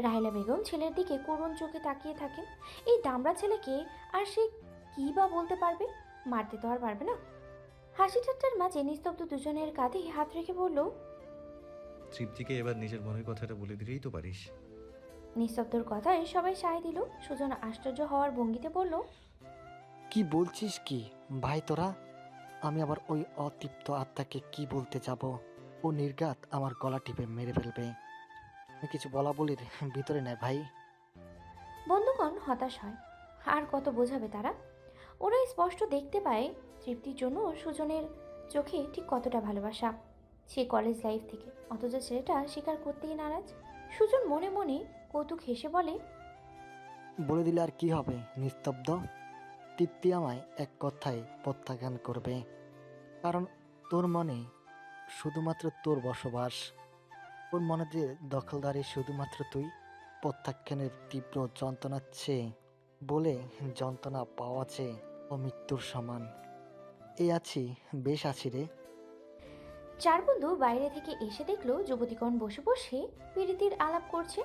রাহেলা বেগম ছেলের দিকে করুণ চোখে তাকিয়ে থাকেন। এই দামড়া ছেলেকে আর সে কী বা বলতে পারবে? মারতে তো আর পারবে না। হাসি ঠাট্টার মাঝে নিস্তব্ধ দুজনের কাঁধে হাত রেখে বলল, তৃপ্তিকে এবার নিজের মনের কথাটা বলে দিলেই তো পারিস। নিস্তব্ধর কথায় সবাই সায় দিল। সুজন আশ্চর্য হওয়ার ভঙ্গিতে বলল, কি বলছিস কি ভাই তোরা? আমি আবার ওই অতৃপ্ত আত্মাকে কি বলতে যাব? ও নির্ঘাত আমার গলা টিপে মেরে ফেলবে। আমি কিছু বলা বলির ভিতরে নেয় ভাই। বন্ধুগণ হতাশ হয়। আর কত বোঝাবে তারা? ওরা স্পষ্ট দেখতে পায় তৃপ্তির জন্য সুজনের চোখে ঠিক কতটা ভালোবাসা। সে কলেজ লাইফ থেকে, অথচ ছেলেটা স্বীকার করতেই নারাজ। সুজন মনে মনে কৌতুক হেসে বলে, বলে দিলে আর কি হবে নিস্তব্ধ? তৃপ্তি আমায় এক কথায় প্রত্যাখ্যান করবে, কারণ তোর মনে শুধুমাত্র তোর বসবাস। ওর মনে যে দখলদারি শুধুমাত্র তুই। প্রত্যাখ্যানের তীব্র যন্ত্রণা চেয়ে বলে যন্ত্রণা পাওয়া চেয়ে ও মৃত্যুর সমান। এই আছি, বেশ আছি রে। চার বন্ধু বাইরে থেকে এসে দেখলো যুবতীগণ বসে বসে প্রীতির আলাপ করছে।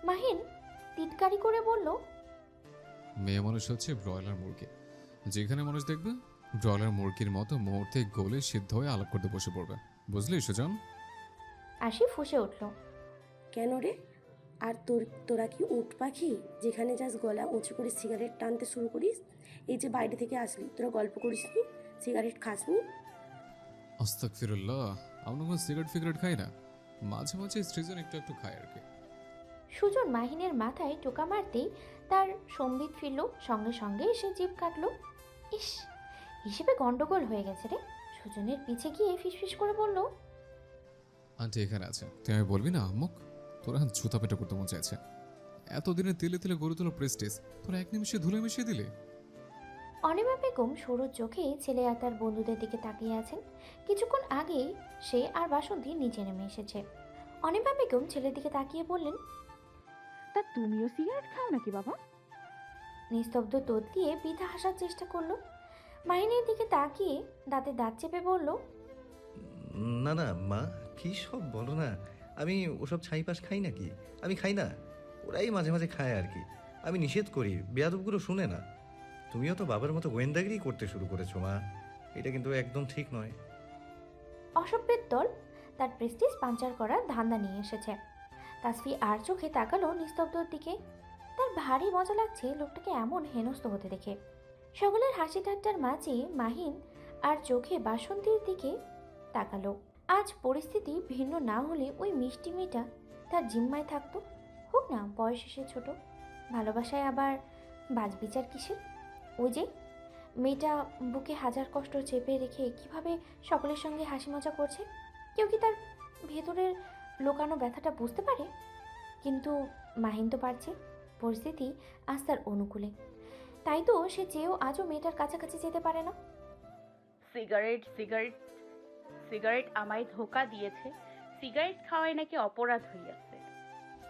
মাহিন তিটকারি করে বলল, মেয়ে মানুষ হচ্ছে ব্রয়লার মুরগি, যেখানে মানুষ দেখবে ব্রয়লার মুরগির মতো মুহূর্তে গলে সিদ্ধ হয়ে আলাপ করতে বসে পড়বে। বুঝলি সুজন? আশি ফুঁসে উঠল। কেন রে? আর তোরা কি উট পাখি যেখানে যাস গলা উঁচু করে সিগারেট টানতে শুরু করিস? এই যে বাইরে থেকে আসলি, তোরা গল্প করিসনি, সিগারেট খাসনি? আস্তাগফিরুল্লাহ, আমরা কোনো সিগারেট ফিগারেট খাই না, মাঝে মাঝে সৃজন একটু একটু খাই আর কি। সুজন মাহিনের মাথায় টোকা মারতেই তার সম্বিত ফিরল। সঙ্গে সঙ্গে সে জিভ কাটল। ইস, হিসেবে গন্ডগোল হয়ে গেছে রে। সুজনের পিছে গিয়ে ফিসফিস করে বলল, আন্টি এখানে আছে, তুই আমি বলবি না মুখ? তোরা জুতা পেটা করতে মন চাইছে। এতদিনে তেলে তেলে গড়ে তোলা প্রেস্টিজ তোরা এক নিমিষে ধুলে মিশিয়ে দিলে। অনিমা বেগম সরু চোখে ছেলে আর তার বন্ধুদের দিকে তাকিয়ে আছেন। কিছুক্ষণ আগেই সে আর বাসন্তী নিচে নেমে এসেছে। অনিমা বেগম ছেলের দিকে তাকিয়ে বললেন, তা তুমিও সিগারেট খাও নাকি বাবা? নিস্তব্ধ তোত দিয়ে বৃথা হাসার চেষ্টা করলো। মাহিনের দিকে তাকিয়ে দাঁতে দাঁত চেপে বলল, না না মা, কী সব বলো না। আমি ওসব ছাইপাশ খাই নাকি? আমি খাই না, ওরাই মাঝে মাঝে খায় আর কি। আমি নিষেধ করি, বেয়াদবগুলো শুনে না। তুমিও তো বাবার মতো গোয়েন্দাগিরি করতে শুরু করেছো মা, এটা কিন্তু একদম ঠিক নয়। অসভ্যের দল তার প্রেস্টিজ পাঞ্চার করার ধান্দা নিয়ে এসেছে। তাসফি আর চোখে তাকালো নিস্তব্ধর দিকে। তার ভারী মজা লাগছে লোকটাকে এমন হেনস্থ হতে দেখে। সকলের হাসি ঠাট্টার মাঝে মাহিন আর চোখে বাসন্তীর দিকে তাকালো। আজ পরিস্থিতি ভিন্ন না হলে ওই মিষ্টি মেয়েটা তার জিম্মায় থাকতো। হোক না বয়সে সে ছোট, ভালোবাসায় আবার বাজবিচার কিসের? ওই যে মেয়েটা বুকে হাজার কষ্ট চেপে রেখে কিভাবে সকলের সঙ্গে হাসি মজা করছে। কেউ কি তার ভেতরের লোকানো ব্যথাটা বুঝতে পারে? কিন্তু মাহিন তো পারছে। পরিস্থিতি আজ তার অনুকূলে, তাই তো সে চেয়েও আজও মেয়েটার কাছাকাছি যেতে পারে না। সিগারেট সিগারেট সিগারেট আমায় ধোকা দিয়েছে। সিগারেট খাওয়ায় নাকি অপরাধ হইয়াছে।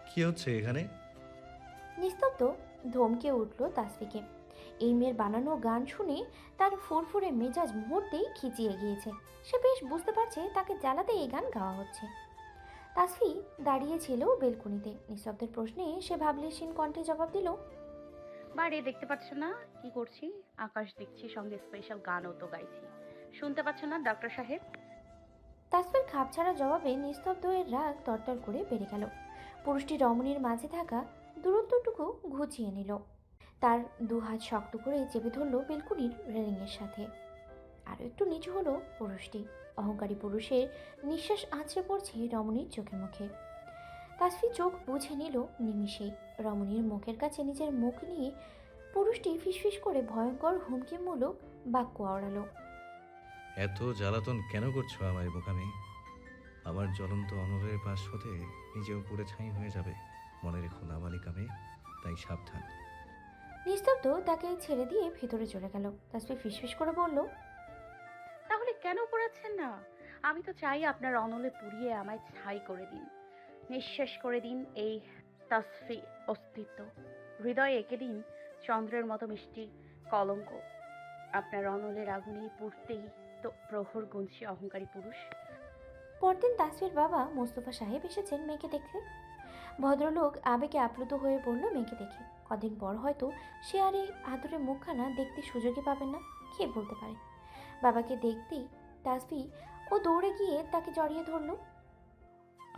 কি হচ্ছে এখানে? নিস্তব্ধ ধমকে উঠল তাসফিকে। এই মেয়ের বানানো গান শুনে তার ফুরফুরে মেজাজ মুহূর্তেই খিচিয়ে গিয়েছে। সে বেশ বুঝতে পারছে তাকে জ্বালাতে এই গান গাওয়া হচ্ছে। তাসফি দাঁড়িয়েছিল বেলকুনিতে। নিস্তব্ধের প্রশ্নে সে ভাবলেশীন কণ্ঠে জবাব দিল, বাড়ি দেখতে পাচ্ছ না কি করছি? আকাশ দেখছি, সঙ্গে স্পেশাল গানও তো গাইছি। শুনতে পাচ্ছ না ডাক্তার সাহেব? তাসফির খাপছাড়া জবাবে নিস্তব্ধ এর রাগ তরতর করে বেড়ে গেল। পুরুষটি রমণীর মাঝে থাকা দূরত্বটুকু ঘুচিয়ে নিল। তার দু হাত শক্ত করে চেপে ধরল বেলকুনির রেলিংয়ের সাথে। আরও একটু নিচু হলো পুরুষটি। অহংকারী পুরুষের নিঃশ্বাস আছড়ে পড়ছে রমণীর চোখে মুখে। তাসফি চোখ বুঝে নিল নিমিষেই। রমণীর মুখের কাছে নিজের মুখ নিয়ে পুরুষটি ফিসফিস করে ভয়ঙ্কর হুমকিমূলক বাক্য আওড়ালো। এত জ্বালাতন কেন করছো আমার বোকামি? আমার জ্বলন্ত অনলের পাশ হতে নিজেও পুড়ে ছাই হয়ে যাবে, মনে রেখো না মালিক আমি, তাই সাবধান। নিস্তব্ধ তাকে ছেড়ে দিয়ে ভেতরে চলে গেল। তাসফি ফিসফিস করে বলল, তাহলে কেন পড়াচ্ছেন না? আমি তো চাই আপনার অনলে পুড়িয়ে আমায় ছাই করে দিন, নিঃশেষ করে দিন এই তাসফি অস্তিত্ব। হৃদয়ে এঁকে দিন চন্দ্রের মতো মিষ্টি কলঙ্ক। আপনার অনলের আগুনেই পুড়তেই তো প্রহর গুনছে অহংকারী পুরুষ। পরদিন তাসফির বাবা মোস্তফা সাহেব এসেছেন মেয়েকে দেখতে। ভদ্রলোক আবেগে আপ্লুত হয়ে পড়ল মেয়েকে দেখে। কদিন পর হয়তো সে আর এই আদরের মুখখানা দেখতে সুযোগই পাবেন না, কে বলতে পারে। বাবাকে দেখতেই তাসফি ও দৌড়ে গিয়ে তাকে জড়িয়ে ধরল।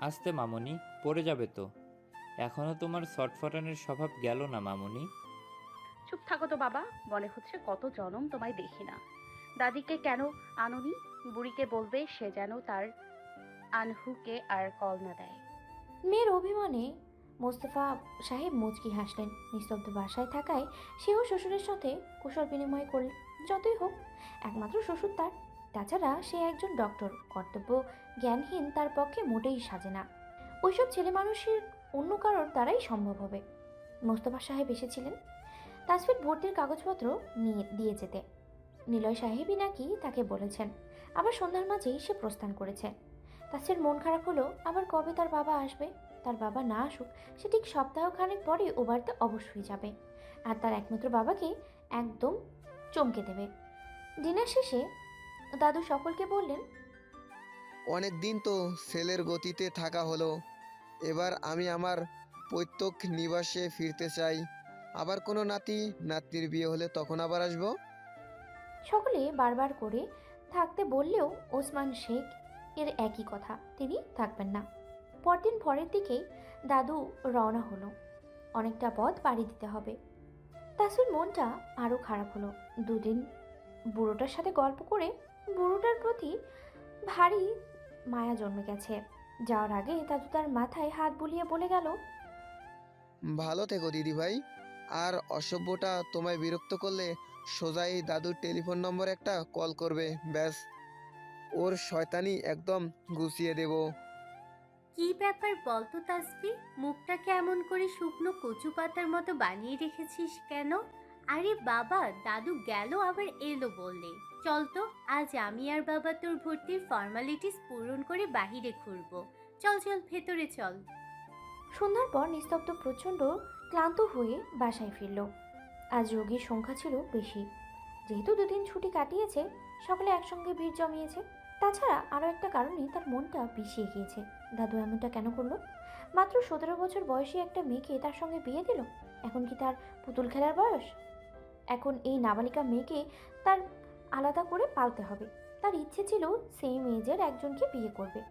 আস্তে মামুনি, পড়ে যাবে তো। এখনো তোমার শটফটানের স্বভাব গেল না মামুনি। চুপ থাকো তো বাবা, মনে হচ্ছে কত জনম তোমায় দেখি না। দাদিকে কেন আনোনি? বুড়িকে বলবে সে যেন তার আনহুকে আর কল না দেয়। মেয়ের অভিমানে মোস্তফা সাহেব মুচকি হাসলেন। নিস্তব্ধ বাসায় থাকায় সেও শ্বশুরের সাথে কুশল বিনিময় করলেন। যতই হোক একমাত্র শ্বশুর তার, তাছাড়া সে একজন ডক্টর, কর্তব্য জ্ঞানহীন তার পক্ষে মোটেই সাজে না। ওইসব ছেলে মানুষের অন্য কারোর দ্বারাই সম্ভব হবে। মোস্তফা সাহেব এসেছিলেন তাসফির ভর্তির কাগজপত্র নিয়ে দিয়ে যেতে। নিলয় সাহেবই নাকি তাকে বলেছেন। আবার সন্ধ্যার মাঝেই সে প্রস্থান করেছে। তাসফির মন খারাপ হলো, আবার কবে তার বাবা আসবে। তার বাবা না আসুক, সে ঠিক সপ্তাহখানেক পরে ও বাড়িতে অবশ্যই যাবে, আর তার একমাত্র বাবাকে একদম চমকে দেবে। ডিনার শেষে দাদু সকলকে বললেন, অনেক দিন তো সেলের গতিতে থাকা হলো, এবার আমি আমার পৈতৃক নিবাসে ফিরতে চাই। আবার কোনো নাতি নাতনির বিয়ে হলে তখন আবার আসবো। সকলে বারবার করে থাকতে বললেও ওসমান শেখ এর একই কথা, তিনি থাকবেন না। পরদিন ভোরের দিকেই দাদু রওনা হলো। অনেকটা পথ পাড়ি দিতে হবে। তাসফির মনটা আরও খারাপ হলো। দুদিন বুড়োটার সাথে গল্প করে বুড়োটার প্রতি ভারী মায়া জন্মে গেছে। যাওয়ার আগে দাদু তার মাথায় হাত বুলিয়ে বলে গেল, ভালো থেকো দিদি ভাই। আর অসভ্যটা তোমায় বিরক্ত করলে সোজাই দাদুর টেলিফোন নম্বর একটা কল করবে, ব্যাস ওর শয়তানি একদম গুছিয়ে দেবো। কি ব্যাপার বলতো তাসফি, মুখটা কেমন করে শুকনো কচু পাতার মতো বানিয়ে রেখেছিস কেন? আরে বাবা, দাদু গেল আবার এলো বললে। চল তো, আজ আমি আর বাবা তোর ভর্তির ফর্মালিটিস পূরণ করে বাহিরে ঘুরবো। চল চল, ভেতরে চল। সন্ধ্যার পর নিস্তব্ধ প্রচণ্ড ক্লান্ত হয়ে বাসায় ফিরল। আজ রোগীর সংখ্যা ছিল বেশি, যেহেতু দুদিন ছুটি কাটিয়েছে, সকলে একসঙ্গে ভিড় জমিয়েছে। তাছাড়া আরও একটা কারণে তার মনটা পিছিয়ে গিয়েছে। দাদু এমনটা কেন করলো? মাত্র 17 বছর বয়সী একটা মেয়েকে তার সঙ্গে বিয়ে দিল। এখন কি তার পুতুল খেলার বয়স? এখন এই নাবালিকা মেয়েকে তার আলাদা করে পালতে হবে। তার ইচ্ছে ছিল সেম এজের একজনকে বিয়ে করবে,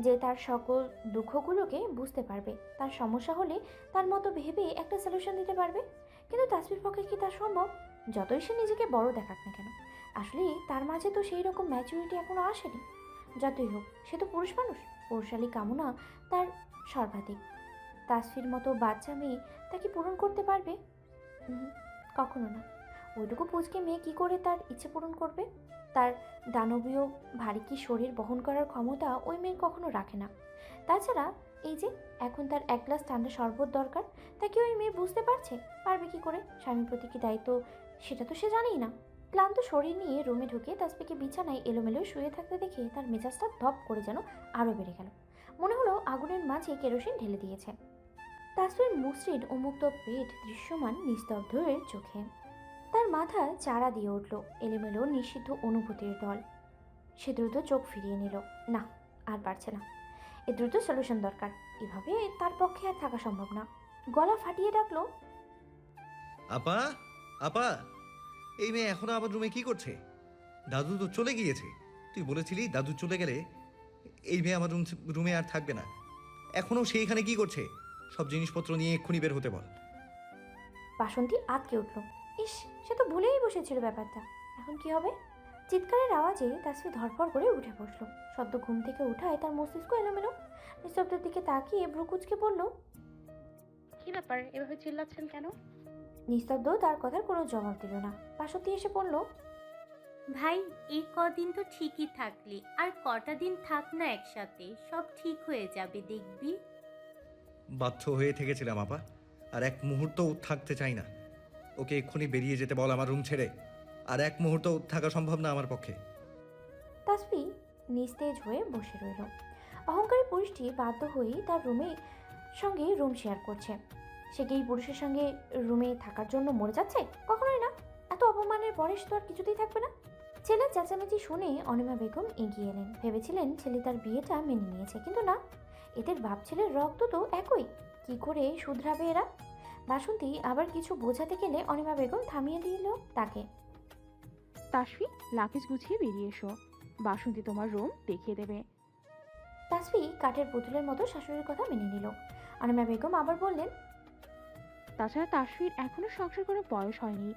যে তার সকল দুঃখগুলোকে বুঝতে পারবে, তার সমস্যা হলে তার মতো ভেবে একটা সলিউশন দিতে পারবে। কিন্তু তাসফির পক্ষে কি তা সম্ভব? যতই সে নিজেকে বড় দেখাক না কেন, আসলে তার মাঝে তো সেই রকম ম্যাচুরিটি এখনো আসেনি। যতই হোক, সে তো পুরুষ মানুষ, পুরুষালী কামনা তার সর্বাধিক। তাসফির মতো বাচ্চা মেয়ে তাকে পূরণ করতে পারবে? কখনো না। ওইটুকু পুচকে মেয়ে কি করে তার ইচ্ছে পূরণ করবে? তার দানবীয় ভারী কি শরীর বহন করার ক্ষমতা ওই মেয়ে কখনো রাখে না। তাছাড়া এই যে এখন তার 1 গ্লাস ঠান্ডা শরবত দরকার, তাকে ওই মেয়ে বুঝতে পারছে? পারবে কি করে? স্বামীর প্রতি কি দায়িত্ব সেটা তো সে জানেই না। ক্লান্ত শরীর নিয়ে রুমে ঢুকে তাসফিকে বিছানায় এলোমেলো শুয়ে থাকতে দেখে তার মেজাজটা ধপ করে যেন আরও বেড়ে গেল। মনে হলো আগুনের মাঝে কেরোসিন ঢেলে দিয়েছে। তাসফির মসৃণ উন্মুক্ত পেট দৃশ্যমান নিস্তব্ধের চোখে। তার মাথা চাড়া দিয়ে উঠল এলোমেলো নিষিদ্ধ অনুভূতির দল। সে দ্রুত চোখ ফিরিয়ে নিল। না, আর পারছে না। এ দ্রুত সলিউশন দরকার। এভাবে তার পক্ষে আর থাকা সম্ভব না। গলা ফাটিয়ে ডাকলো, আপা, আপা, এই মেয়ে এখনো আবার রুমে কি করছে? দাদু তো চলে গিয়েছে। তুই বলেছিলি দাদু চলে গেলে এই মেয়ে আমার রুমে আর থাকবে না। এখনো সেইখানে কি করছে? সব জিনিসপত্র নিয়ে এক্ষুনি বের হতে বল। বাসন্তী আটকে উঠল। ইস, সে তো ভুলেই বসেছিল ব্যাপারটা। এখন কি হবে? চিৎকারের আওয়াজে তাসফি ধরফর করে উঠে বসলো। সদ্য ঘুম থেকে উঠায় তার মস্তিষ্ক এলোমেলো। নিস্তব্ধের দিকে তাকিয়ে ভ্রুকুচকে বলল, কি ব্যাপার, এভাবে চিল্লাচ্ছেন কেন? নিস্তব্ধ তার কথার কোনো জবাব দিল না। বাসন্তী এসে পড়ল, ভাই, এই কদিন তো ঠিকই থাকলি, আর কটা দিন থাক না একসাথে, সব ঠিক হয়ে যাবে দেখবি। বাধ্য হয়ে থেকেছিলাম আপা, আর এক মুহূর্তও থাকতে চাই না। ওকে এক্ষুনি বেরিয়ে যেতে বল আমার রুম ছেড়ে। আর এক মুহূর্ত থাকা সম্ভব না আমার পক্ষে। তাসফি নিস্তেজ হয়ে বসে রইল। অহংকারী পুরুষটি বাধ্য হয়েই তার সঙ্গে রুম শেয়ার করছে। সে কি এই পুরুষের সঙ্গে রুমে থাকার জন্য মরে যাচ্ছে? কখনোই না। এত অপমানের পরে সে তো আর কিছুতেই থাকবে না। ছেলের চেঁচামেচি শুনে অনিমা বেগম এগিয়ে এলেন। ভেবেছিলেন ছেলে তার বিয়েটা মেনে নিয়েছে, কিন্তু না, এদের বাপ ছেলের রক্ত তো একই। কি করে শুধরাবে এরা? বাসন্তী আবার কিছু বোঝাতে গেলে অনিমা বেগম থামিয়ে দিল তাকে। তাসফি, লাগেজ গুছিয়ে বেরিয়ে এসো। বাসন্তী তোমার রুম দেখিয়ে দেবে। তাসফি কাঠের পুতুলের মতো শাশুড়ির কথা মেনে নিল। অনিমা বেগম আবার বললেন, তাছাড়া তাসফির এখনো সংসার করার বয়স হয়নি,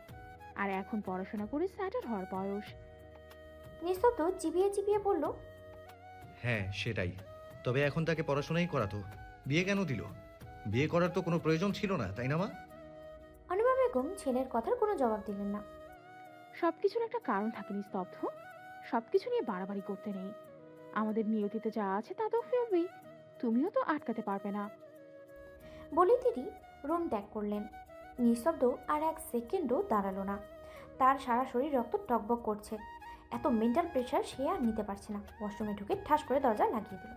আর এখন পড়াশোনা করে স্যাটেল হওয়ার বয়স। নিস্তব্ধ চিবিয়ে চিবিয়ে বলল, হ্যাঁ সেটাই। তবে এখন তাকে পড়াশোনাই করাতো, বিয়ে কেন দিল? বিয়ে করার তো কোনো প্রয়োজন ছিল না, তাই না মা? অনিমা বেগম ছেলের কথার কোনো জবাব দিলেন না। সবকিছুর একটা কারণ থাকে নিস্তব্ধ, সবকিছু নিয়ে বাড়াবাড়ি করতে নেই। আমাদের নিয়তিতে যা আছে তা তো ফিরবেই, তুমিও তো আটকাতে পারবে না। বলে তিনি রুম ত্যাগ করলেন। নিস্তব্ধ আর এক সেকেন্ডও দাঁড়ালো না। তার সারা শরীর রক্ত টকবক করছে। এত মেন্টাল প্রেশার সে আর নিতে পারছে না। ওয়াশরুমে ঢুকে ঠাস করে দরজা লাগিয়ে দিল।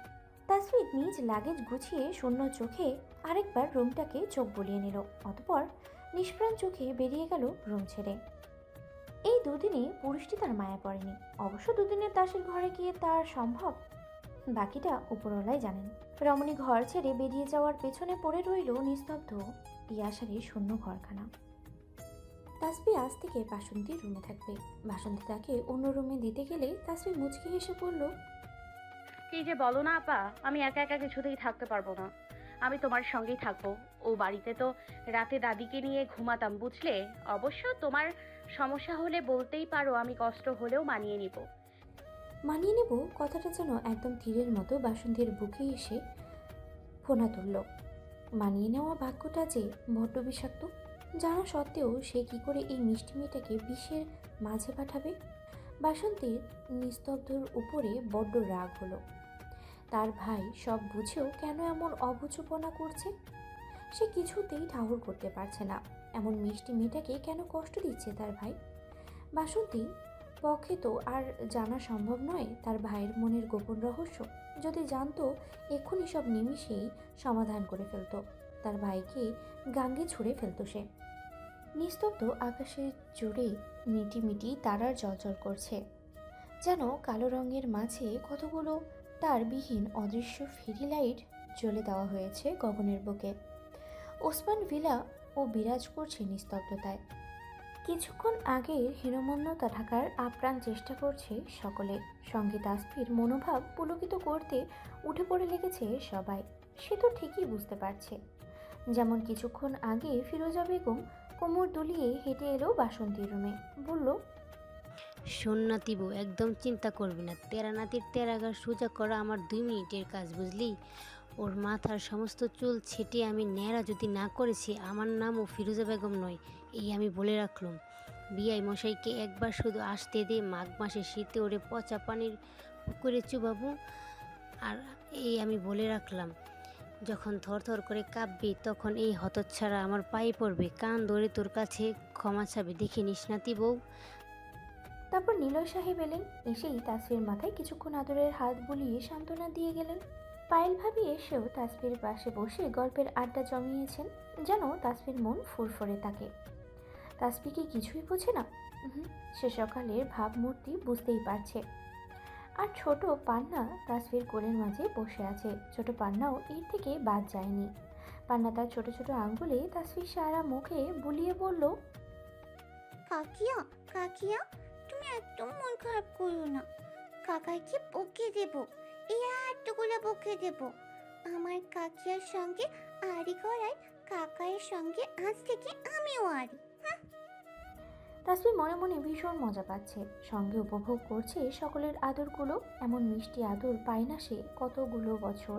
তাসফির নিজ লাগেজ গুছিয়ে শূন্য চোখে আরেকবার রুমটাকে চোখ বুলিয়ে নিল, অতঃপর নিষ্প্রাণ চোখে বেরিয়ে গেল রুম ছেড়ে। এই দুদিনে পুরুষটি তার মায়া পড়েনি। অবশ্য দুদিনের দাসের ঘরে গিয়ে তার সম্ভব, বাকিটা উপরওয়ালাই জানেন। রমণী ঘর ছেড়ে বেরিয়ে যাওয়ার পেছনে পড়ে রইল নিস্তব্ধ পিয়াসারের শূন্য ঘরখানা। তাসফি আজ থেকে বাসন্তীর রুমে থাকবে। বাসন্তী তাকে অন্য রুমে দিতে গেলে তাসফি মুচকি হেসে বলল, কি যে বলো না আপা, আমি একা একা কিছুতেই থাকতে পারবো না। আমি তোমার সঙ্গেই থাকবো। ও বাড়িতে তো রাতে দাদিকে নিয়ে ঘুমাতাম, বুঝলে? অবশ্য তোমার সমস্যা হলে বলতেই পারো, আমি কষ্ট হলেও মানিয়ে নিব। মানিয়ে নেব কথাটা যেন একদম তীরের মতো বাসন্তীর বুকে এসে ফোনা তুলল। মানিয়ে নেওয়া বাক্যটা যে বড্ড বিষাক্ত, জানা সত্ত্বেও সে কি করে এই মিষ্টি মেয়েটাকে বিষের মাঝে পাঠাবে? বাসন্তীর নিস্তব্ধর উপরে বড্ড রাগ হলো। তার ভাই সব বুঝেও কেন এমন অবুঝপনা করছে? সে কিছুতেই ঠাহর করতে পারছে না। এমন মিষ্টি মেয়েটাকে কেন কষ্ট দিচ্ছে তার ভাই? বাসন্তী পক্ষে তো আর জানা সম্ভব নয় তার ভাইয়ের মনের গোপন রহস্য। যদি জানতো এক্ষুনি সব নিমিষেই সমাধান করে ফেলতো, তার ভাইকে গাঙ্গে ছুঁড়ে ফেলতো সে। নিস্তব্ধ আকাশের জুড়ে মিটিমিটি তারার জ্বলজ্বল করছে, যেন কালো রঙের মাঝে কতগুলো তারবিহীন অদৃশ্য ফেরি লাইট জ্বলে দেওয়া হয়েছে গগনের বুকে। ওসমান ভিলা ও বিরাজ করছে নিস্তব্ধতায়। কিছুক্ষণ আগের হীনমন্যতা ঢাকার আপ্রাণ চেষ্টা করছে সকলে। সঙ্গে তাসফির মনোভাব পুলকিত করতে উঠে পড়ে লেগেছে সবাই। সে তো ঠিকই বুঝতে পারছে। যেমন কিছুক্ষণ আগে ফিরোজা বেগম কোমর দুলিয়ে হেঁটে এলো বাসন্তীর রুমে, বলল, শোন না তিবু, একদম চিন্তা করবি না। তেরা নাতির তেরাগার সোজা করা আমার 2 মিনিটের কাজ, বুঝলি? ওর মাথার সমস্ত চুল ছেটে আমি ন্যাড়া যদি না করেছি, আমার নামও ফিরোজা বেগম নয়, এই আমি বলে রাখলাম। বিআই মশাইকে একবার শুধু আসতে দে, মাঘ মাসে শীতে ওরে পচা পানির পুকুরে চুবাবো। আর এই আমি বলে রাখলাম, যখন থরথর করে কাঁপবি তখন এই হতচ্ছাড়া আমার পায়ে পড়বে, কান ধরে তোর কাছে ক্ষমা চাবে, দেখে নিস নাতি বউ। তারপর নিলয় সাহেব এলেন। এসেই তাসফির মাথায় কিছুক্ষণ আদরের হাত বুলিয়ে সান্ত্বনা দিয়ে গেলেন। পায়েল ভাবি এসেও তাসফির পাশে বসে গল্পের আড্ডা জমিয়েছেন, যেন তাসফির মন ফুরফুরে থাকে। তাসফি কি কিছুই বোঝে না? সে সকালের ভাবমূর্তি বুঝতেই পারছে। আর ছোট পান্না তাসফির কোলের মাঝে বসে আছে। ছোট পান্নাও এর থেকে বাদ যায়নি। পান্না তার ছোট ছোট আঙ্গুলে তাসফির সারা মুখে বুলিয়ে বলল, কাকিয়া কাকিয়া, তুমি একদম মন খারাপ করো না। কাকাইকে বকে দেব, এই এতগুলো বকে দেব। আমার কাকিয়ার সঙ্গে আড়ি করায় কাকায়ের সঙ্গে আজ থেকে আমিও আড়ি। তাসফি মনে মনে ভীষণ মজা পাচ্ছে, সঙ্গে উপভোগ করছে সকলের আদরগুলো। এমন মিষ্টি আদর পায় না সে কতগুলো বছর।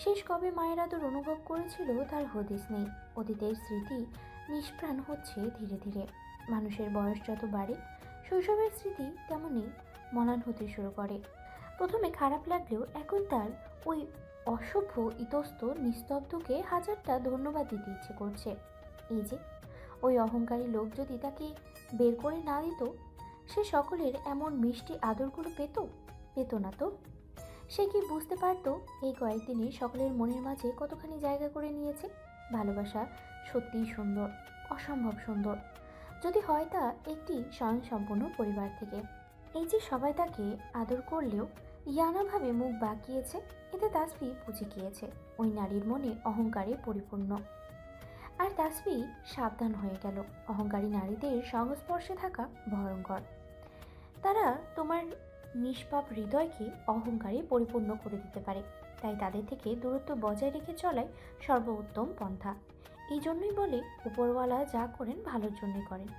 শেষ কবে মায়ের আদর অনুভব করেছিল তার হদিস নেই। অতীতের স্মৃতি নিষ্প্রাণ হচ্ছে ধীরে ধীরে। মানুষের বয়স যত বাড়ে, শৈশবের স্মৃতি তেমনই মলান হতে শুরু করে। প্রথমে খারাপ লাগলেও এখন তার ওই অসভ্য ইতস্ত নিস্তব্ধকে হাজারটা ধন্যবাদ দিতে ইচ্ছে করছে। এই যে ওই অহংকারী লোক যদি তাকে বের করে না দিত, সে সকলের এমন মিষ্টি আদরগুলো পেত না তো। সে কি বুঝতে পারতো এই কয়েকদিনে সকলের মনের মাঝে কতখানি জায়গা করে নিয়েছে? ভালোবাসা সত্যিই সুন্দর, অসম্ভব সুন্দর, যদি হয় তা একটি স্বয়ংসম্পূর্ণ পরিবার থেকে। এই যে সবাই তাকে আদর করলেও ইয়ানাভাবে মুখ বাঁকিয়েছে, এতে তাসফি বুঝে গিয়েছে ওই নারীর মনে অহংকারে পরিপূর্ণ। আর তাসফি সাবধান হয়ে গেল। অহংকারী নারীদের সংস্পর্শে থাকা ভয়ঙ্কর। তারা তোমার নিষ্পাপ হৃদয়কে অহংকারে পরিপূর্ণ করে দিতে পারে। তাই তাদের থেকে দূরত্ব বজায় রেখে চলাই সর্বোত্তম পন্থা। এই জন্যই বলে, উপরওয়ালা যা করেন ভালোর জন্যই করেন।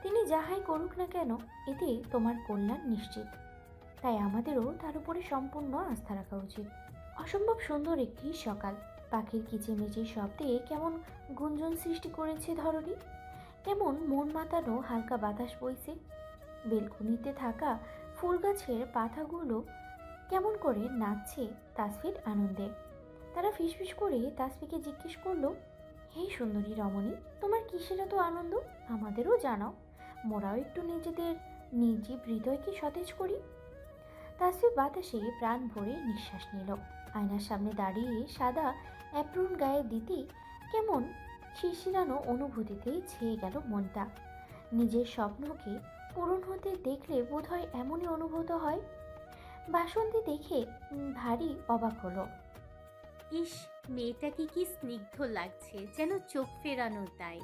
তিনি যাহাই করুক না কেন, এতে তোমার কল্যাণ নিশ্চিত। তাই আমাদেরও তার উপরে সম্পূর্ণ আস্থা রাখা উচিত। অসম্ভব সুন্দর একটি সকাল। পাখির কিচিমিচির শব্দে কেমন গুঞ্জন সৃষ্টি করেছে ধরণী। কেমন মন মাতানো হালকা বাতাস বইছে। বেলকুনিতে থাকা ফুল গাছের পাতাগুলো কেমন করে নাচছে তাসফির আনন্দে। তারা ফিসফিস করে তাসফিকে জিজ্ঞেস করলো, হে সুন্দরী রমণী, তোমার কিসের এত আনন্দ? আমাদেরও জানাও, মোরাও একটু নিজেদের নির্জীব হৃদয়কে সতেজ করি। তাসফি বাতাসে প্রাণ ভরে নিঃশ্বাস নিল। আয়নার সামনে দাঁড়িয়ে সাদা অ্যাপ্রন গায়ে দিতেই কেমন শিরশিরানো অনুভূতিতেই ছেয়ে গেল মনটা। নিজের স্বপ্নকে পূরণ হতে দেখলে বোধহয় এমনই অনুভূত হয়। বাসন্তী দেখে ভারী অবাক হলো। ইস, মেয়েটাকে কি স্নিগ্ধ লাগছে, যেন চোখ ফেরানো তাই।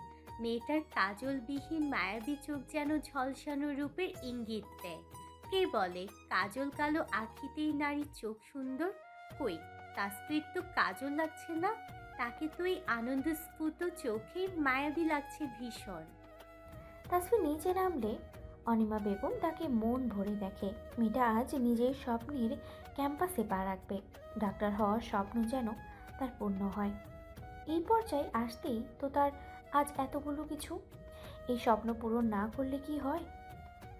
মেয়েটার কাজলবিহীন মায়াবী চোখ যেন ঝলসানো রূপের ইঙ্গিত দেয়। কে বলে কাজল কালো আখিতেই নারীর চোখ সুন্দর? কই, তাসফির তো কাজল লাগছে না, তাকে তো এই আনন্দস্ফূর্ত চোখে মায়াবী লাগছে ভীষণ। তাসফি নিচে নামলে অনিমা বেগম তাকে মন ভরে দেখে। মেয়েটা আজ নিজের স্বপ্নের ক্যাম্পাসে পা রাখবে। ডাক্তার হওয়ার স্বপ্ন যেন তার পূর্ণ হয়। এই পর্যায়ে আসতেই তো তার আজ এতগুলো কিছু। এই স্বপ্ন পূরণ না করলে কি হয়?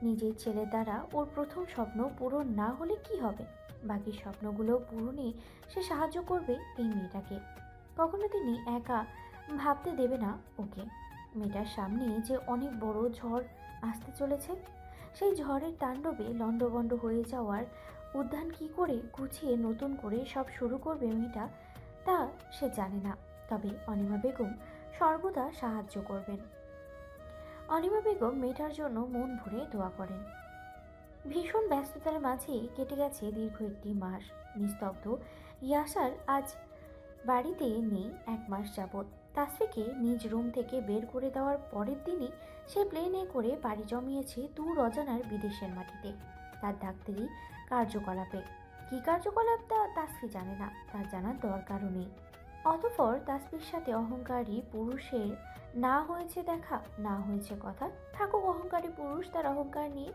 নিজের ছেলের দ্বারা ওর প্রথম স্বপ্ন পূরণ না হলে কি হবে? বাকি স্বপ্নগুলো পূরণে সে সাহায্য করবে এই মেয়েটাকে। কখনো তিনি একা ভাবতে দেবে না ওকে। মেয়েটার সামনে যে অনেক বড় ঝড় আসতে চলেছে, সেই ঝড়ের তাণ্ডবে লণ্ডভণ্ড হয়ে যাওয়ার উদ্যান কি করে গুছিয়ে নতুন করে সব শুরু করবে মেয়েটা, তা সে জানে না। তবে অনিমা বেগম সর্বদা সাহায্য করবেন। অনিমা বেগম মেয়েটার জন্য মন ভরে দোয়া করেন। ভীষণ ব্যস্ততার মাঝে কেটে গেছে দীর্ঘ একটি মাস। নিস্তব্ধ ইয়াসার আজ বাড়িতে নেই 1 মাস যাবৎ। তাসফিকে নিজ রুম থেকে বের করে দেওয়ার পরের দিনই সে প্লেনে করে পাড়ি জমিয়েছে দূর অজানার বিদেশের মাটিতে, তার ডাক্তারি কার্যকলাপে। কী কার্যকলাপ তা তাসফি জানে না, তার জানার দরকারও নেই। অতঃপর তাসফির সাথে অহংকারী পুরুষের না হয়েছে দেখা, না হয়েছে কথা। থাকুক অহংকারী পুরুষ তার অহংকার নিয়ে,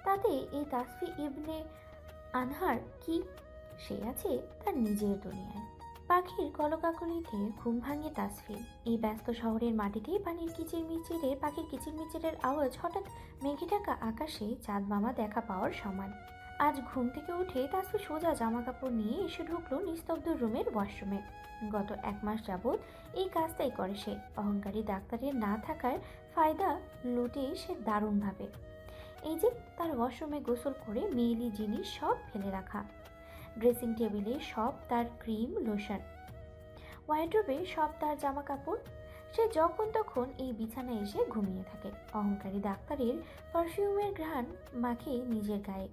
তাতে এই তাসফি ইবনে আনহার কি? সে আছে তার নিজের দুনিয়ায়। পাখির কলকাকলিতে ঘুম ভাঙে তাসফির। এই ব্যস্ত শহরের মাটিতেই পাখির কিচিরমিচিরের আওয়াজ হঠাৎ মেঘে ঢাকা আকাশে চাঁদ মামা দেখা পাওয়ার সমান। আজ ঘুম থেকে উঠে তাসফি সোজা জামা কাপড় নিয়ে এসে ঢুকলো নিস্তব্ধ রুমের ওয়াশরুমে। গত 1 মাস যাবৎ এই কাজটাই করে সে। অহংকারী ডাক্তারের না থাকার ফায়দা লুটে সে দারুণভাবে। এই যে তার ওয়াশরুমে গোসল করে মেয়েলি জিনিস সব ফেলে রাখা, ড্রেসিং টেবিলে সব তার ক্রিম লোশন, ওয়ার্ড্রোবে সব তার জামা কাপড়। সে যখন তখন এই বিছানায় এসে ঘুমিয়ে থাকে। অহংকারী ডাক্তারের পারফিউমের ঘ্রাণ মাখে নিজের গায়ে।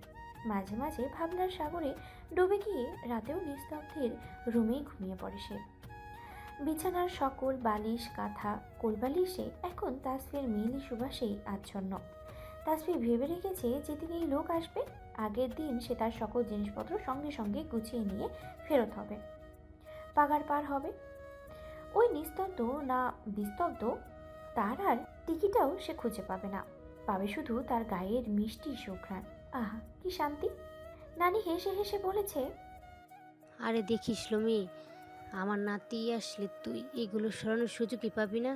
মাঝে মাঝে ভাবনার সাগরে ডুবে গিয়ে রাতেও নিস্তব্ধের রুমেই ঘুমিয়ে পড়ে সে। বিছানার সকল বালিশ কাঁথা কোলবালিশে এখন তাসফির মেয়েলি সুবাসেই আচ্ছন্ন। তাসফি ভেবে রেখেছে যেদিন এই লোক আসবে, আগের দিন সে তার সকল জিনিসপত্র সঙ্গে সঙ্গে গুছিয়ে নিয়ে ফেরত হবে, পাগার পার হবে। ওই নিস্তব্ধ না বিস্তব্ধ তার আর টিকিটাও সে খুঁজে পাবে না, পাবে শুধু তার গায়ের মিষ্টি সুঘ্রাণ। আহা কি শান্তি! নানি হেসে হেসে বলেছে, আরে দেখিস লমি, আমার নাতি আসলে তুই এগুলো সরানোর সুযোগই পাবি না।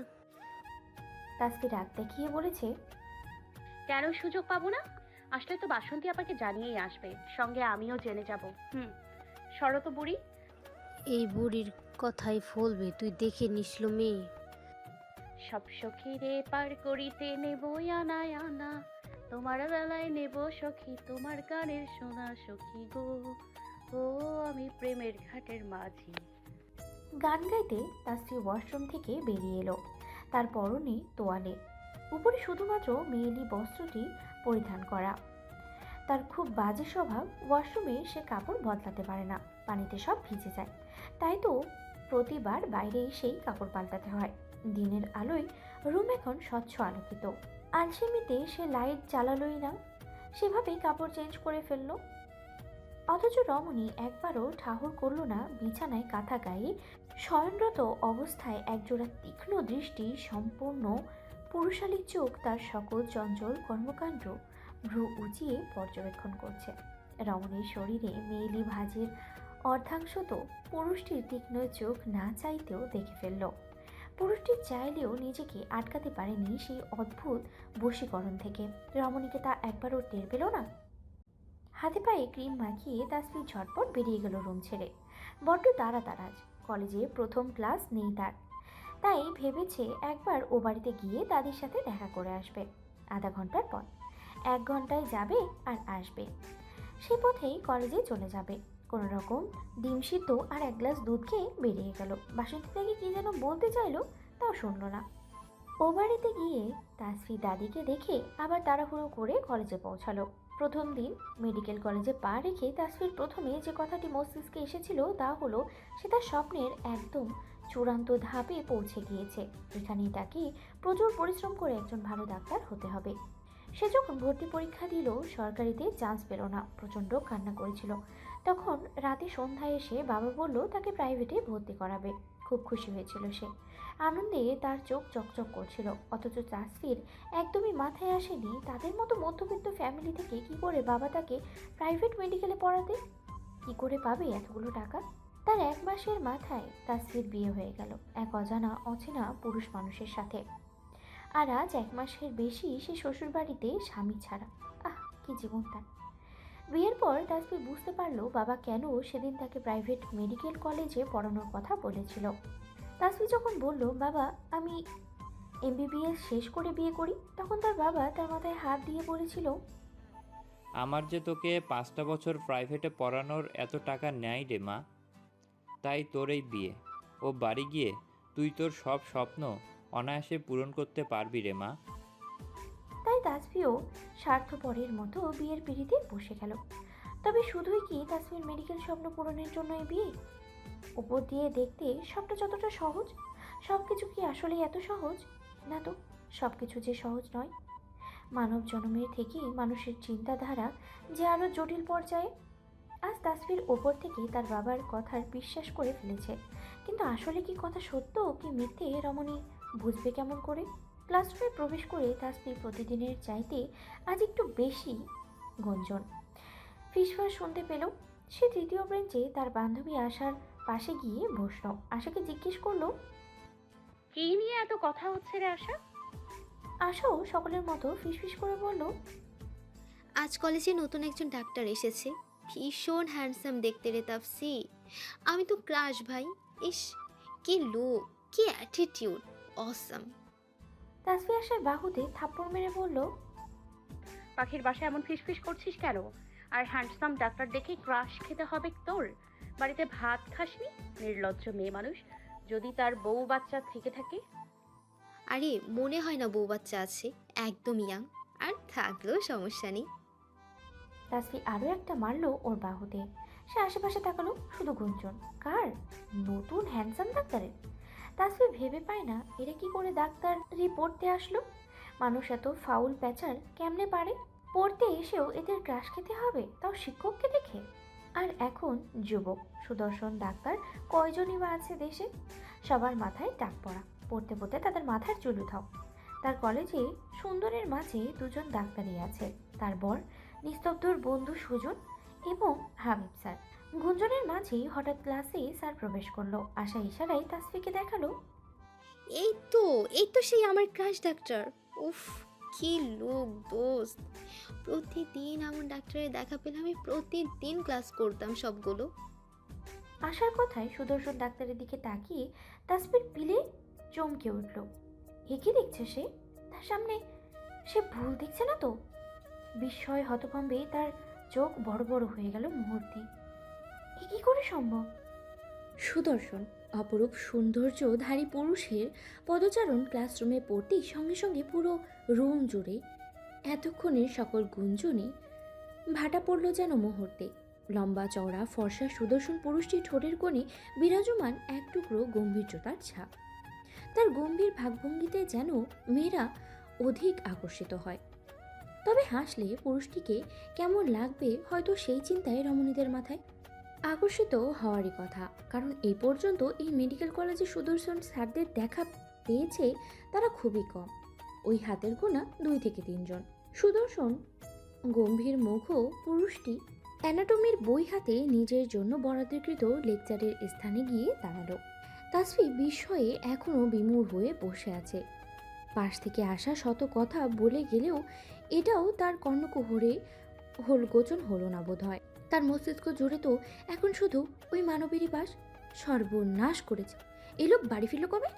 তাসফি রাগ দেখিয়ে বলেছে, কেন সুযোগ পাবো না? আসলে তো বাসন্তী আপাকে জানিয়েই আসবে, সঙ্গে আমিও জেনে যাব। শরত বুড়ি। এই বুড়ির কথাই ফলবে, তুই দেখে নিসলো মেয়ে। সব সখীরে পার করিতে নেব আনা আনা, তোমার বেলায় নেব সখী তোমার গানের শোনা সখী গো, ও আমি প্রেমের ঘাটের মাঝি। গান গাইতে তাসফি ওয়াশরুম থেকে বেরিয়ে এলো। তার পরনে তোয়ালে, উপরে শুধুমাত্র মেয়েলি বস্ত্রটি পরিধান করা। তার খুব বাজে স্বভাব, ওয়াশরুমে সে কাপড় বদলাতে পারে না, পানিতে সব ভিজে যায়। তাই তো প্রতিবার বাইরে এসেই কাপড় পাল্টাতে হয়। দিনের আলোয় রুম এখন স্বচ্ছ আলোকিত। আলসেমিতে সে লাইট জ্বালালোই না, সেভাবেই কাপড় চেঞ্জ করে ফেললো। অথচ রমণী একবারও ঠাহর করল না বিছানায় কাঁথা গায়ে শয়নরত অবস্থায় একজোড়া তীক্ষ্ণ দৃষ্টি সম্পূর্ণ পুরুষালী চোখ তার সকল চঞ্চল কর্মকাণ্ড ভ্রু উঁচিয়ে পর্যবেক্ষণ করছে। রমণীর শরীরে মেয়েলি ভাঁজের অর্ধাংশ তো পুরুষটির তীক্ষ্ণ চোখ না চাইতেও দেখে ফেলল। পুরুষটি চাইলেও নিজেকে আটকাতে পারেনি সেই অদ্ভুত বশীকরণ থেকে। রমণীকে তা একবারও টের পেল না। হাতে পায়ে ক্রিম মাখিয়ে তাসফি ঝটপট বেরিয়ে গেল রুম ছেড়ে। বড্ড তাড়া আজ, কলেজে প্রথম ক্লাস নেই তার, তাই ভেবেছে একবার ও বাড়িতে গিয়ে দাদির সাথে দেখা করে আসবে। আধা ঘন্টার পর 1 ঘন্টায় যাবে আর আসবে। সে পথেই কলেজে চলে যাবে। কোনো রকম ডিম সিদ্ধ আর 1 গ্লাস দুধ খেয়ে বেরিয়ে গেল। বাসন্তী থেকে কি যেন বলতে চাইলো, তাও শুনল না। ও বাড়িতে গিয়ে তাসফি দাদিকে দেখে আবার তাড়াহুড়ো করে কলেজে পৌঁছালো। প্রথম দিন মেডিকেল কলেজে পা রেখে তাসফির প্রথমে যে কথাটি মস্তিষ্কে এসেছিল তা হলো সে তার স্বপ্নের একদম চূড়ান্ত ধাপে পৌঁছে গিয়েছে। এখানেই তাকে প্রচুর পরিশ্রম করে একজন ভালো ডাক্তার হতে হবে। সে যখন ভর্তি পরীক্ষা দিল সরকারিতে চান্স পেল না, প্রচণ্ড কান্না করেছিল। তখন রাতে সন্ধ্যায় এসে বাবা বলল তাকে প্রাইভেটে ভর্তি করাবে। খুব খুশি হয়েছিল সে, আনন্দে তার চোখ চকচক করছিল। অথচ তাসফির একদমই মাথায় আসেনি তাদের মতো মধ্যবিত্ত ফ্যামিলি থেকে কি করে বাবা তাকে প্রাইভেট মেডিকেলে পড়াতে, কি করে পাবে এতগুলো টাকা। তার 1 মাসের মাথায় তাসফির বিয়ে হয়ে গেল এক অজানা অচেনা পুরুষ মানুষের সাথে। আর আজ 1 মাসের বেশি সে শ্বশুরবাড়িতে স্বামী ছাড়া। আহ, কি জীবন তার। বিয়ের পর তাসফি বুঝতে পারলো বাবা কেন সেদিন তাকে প্রাইভেট মেডিকেল কলেজে পড়ানোর কথা বলেছিল। তাসফি যখন বলল বাবা আমি MBBS শেষ করে বিয়ে করি, তখন তার বাবা তার মাথায় হাত দিয়ে বলেছিল, আমার যে তোকে 5টা বছর প্রাইভেটে পড়ানোর এত টাকা নেয় রে মা, তাই তোর এই বিয়ে। ও বাড়ি গিয়ে তুই তোর সব স্বপ্ন অনায়াসে পূরণ করতে পারবি রে মা। তাই তাসফিও স্বার্থপরের মতো বিয়ের পিড়িতে বসে গেল। তবে শুধুই কি তাসফির মেডিকেল স্বপ্ন পূরণের জন্য এই বিয়ে? উপর দিয়ে দেখতে সবটা যতটা সহজ, সব কিছু কি আসলে এত সহজ? না তো, সব কিছু যে সহজ নয়। মানব জন্মের থেকে মানুষের চিন্তাধারা যে আরও জটিল পর্যায়ে। আজ তাসফির ওপর থেকে তার বাবার কথার বিশ্বাস করে ফেলেছে, কিন্তু আসলে কি কথা সত্য কি মিথ্যে রমণী বুঝবে কেমন করে? ক্লাসরুমে প্রবেশ করে তাসফি প্রতিদিনের চাইতে আজ একটু বেশি গঞ্জন ফিসফাস শুনতে পেল। সে 3য় বেঞ্চে তার বান্ধবী আশার পাশে গিয়ে বসল। আশাকে জিজ্ঞেস করলো, কি নিয়ে এত কথা হচ্ছে রে আশা? আশাও সকলের মতো ফিসফিস করে বলল, আজ কলেজে নতুন একজন ডাক্তার এসেছে, ভীষণ হ্যান্ডসাম দেখতে রে তাপসি। আমি তো ক্রাশ ভাই। ইস, কি লুক, কি অ্যাটিটিউড, অসাম। তাসফি আশার বাহুতে থাপ্পড় মেরে বলল, পাখির বাসায় এমন ফিসফিস করছিস কেন? আর হ্যান্ডসাম ডাক্তার দেখে ক্রাশ খেতে হবে তোর? বাড়িতে ভাত খাসনি? নির্লজ্জ মেয়ে মানুষ। যদি তার বউ বাচ্চা থেকে থাকে? আরে মনে হয় না বউ বাচ্চা আছে, একদম ইয়াং, আর থাকলেও সমস্যা নেই। তাসফি আরও একটা মারলো ওর বাহুতে। সে আশেপাশে তাকালো, শুধু গুঞ্জন। কার? নতুন হ্যান্ডসাম ডাক্তারের। তাসফি ভেবে পায় না এরা কি করে ডাক্তার পড়তে আসলো। মানুষ এত ফাউল প্যাচার কেমনে পারে? পড়তে এসেও এদের ক্রাশ খেতে হবে, তাও শিক্ষককে দেখে। আর এখন যুবক সুদর্শন ডাক্তার কয়জনই বা আছে দেশে? সবার মাথায় টাক পড়া, পড়তে পড়তে তাদের মাথার চুল উঠাও। তার কলেজে সুন্দরের মাঝে 2জন ডাক্তারই আছে, তার বর নিস্তব্ধর বন্ধু সুজন এবং হাবিব স্যার। গুঞ্জনের মাঝেই হঠাৎ ক্লাসে স্যার প্রবেশ করলো। আশা ইশারায় তাসফিকে দেখালো, এই তো সেই আমার ক্রাশ ডাক্তার। উফ, কি লুক দোস্ত। প্রতিদিন এমন ডাক্তারের দেখা পেলে আমি প্রতিদিন ক্লাস করতাম সবগুলো। আশার কথায় সুদর্শন ডাক্তারের দিকে তাকিয়ে তাসফির পিলে চমকে উঠল। এ কি দেখছে সে? তার সামনে সে ভুল দেখছে না তো? বিস্ময় হতভম্বে তার চোখ বড় বড় হয়ে গেল মুহূর্তে। এ কি করে সম্ভব? সুদর্শন অপরূপ সৌন্দর্যধারী পুরুষের পদচারণ ক্লাসরুমে পড়তেই সঙ্গে সঙ্গে পুরো রুম জুড়ে এতক্ষণের সকল গুঞ্জনে ভাটা পড়ল যেন মুহূর্তে। লম্বা চওড়া ফর্সা সুদর্শন পুরুষটি ঠোঁটের কোণে বিরাজমান এক টুকরো গম্ভীর্যতার ছাপ। তার গম্ভীর ভাবভঙ্গিতে যেন মেয়েরা অধিক আকর্ষিত হয়। তবে হাসলে পুরুষটিকে কেমন লাগবে হয়তো সেই চিন্তায় রমণীদের মাথায়। আকর্ষিত হওয়ারই কথা, কারণ এই পর্যন্ত এই মেডিকেল কলেজে সুদর্শন স্যারদের দেখা পেয়েছে তারা খুবই কম। ওই হাতের গোনা 2 থেকে 3 জন। সুদর্শন গম্ভীর মুখও পুরুষটি অ্যানাটমির বই হাতে নিজের জন্য বরাদ্দকৃত লেকচারের স্থানে গিয়ে দাঁড়ালো। তাসফি বিস্ময়ে এখনও বিমূঢ় হয়ে বসে আছে। পাশ থেকে আসা শত কথা বলে গেলেও এটাও তার কর্ণকুহরে হোলগোচন হলো না বোধ হয়। তার মস্তিষ্ক জুড়ে তো এখন শুধু ওই মানবেরই বাস। সর্বনাশ করেছে। এই লোক বাড়ি ফিরল কবে?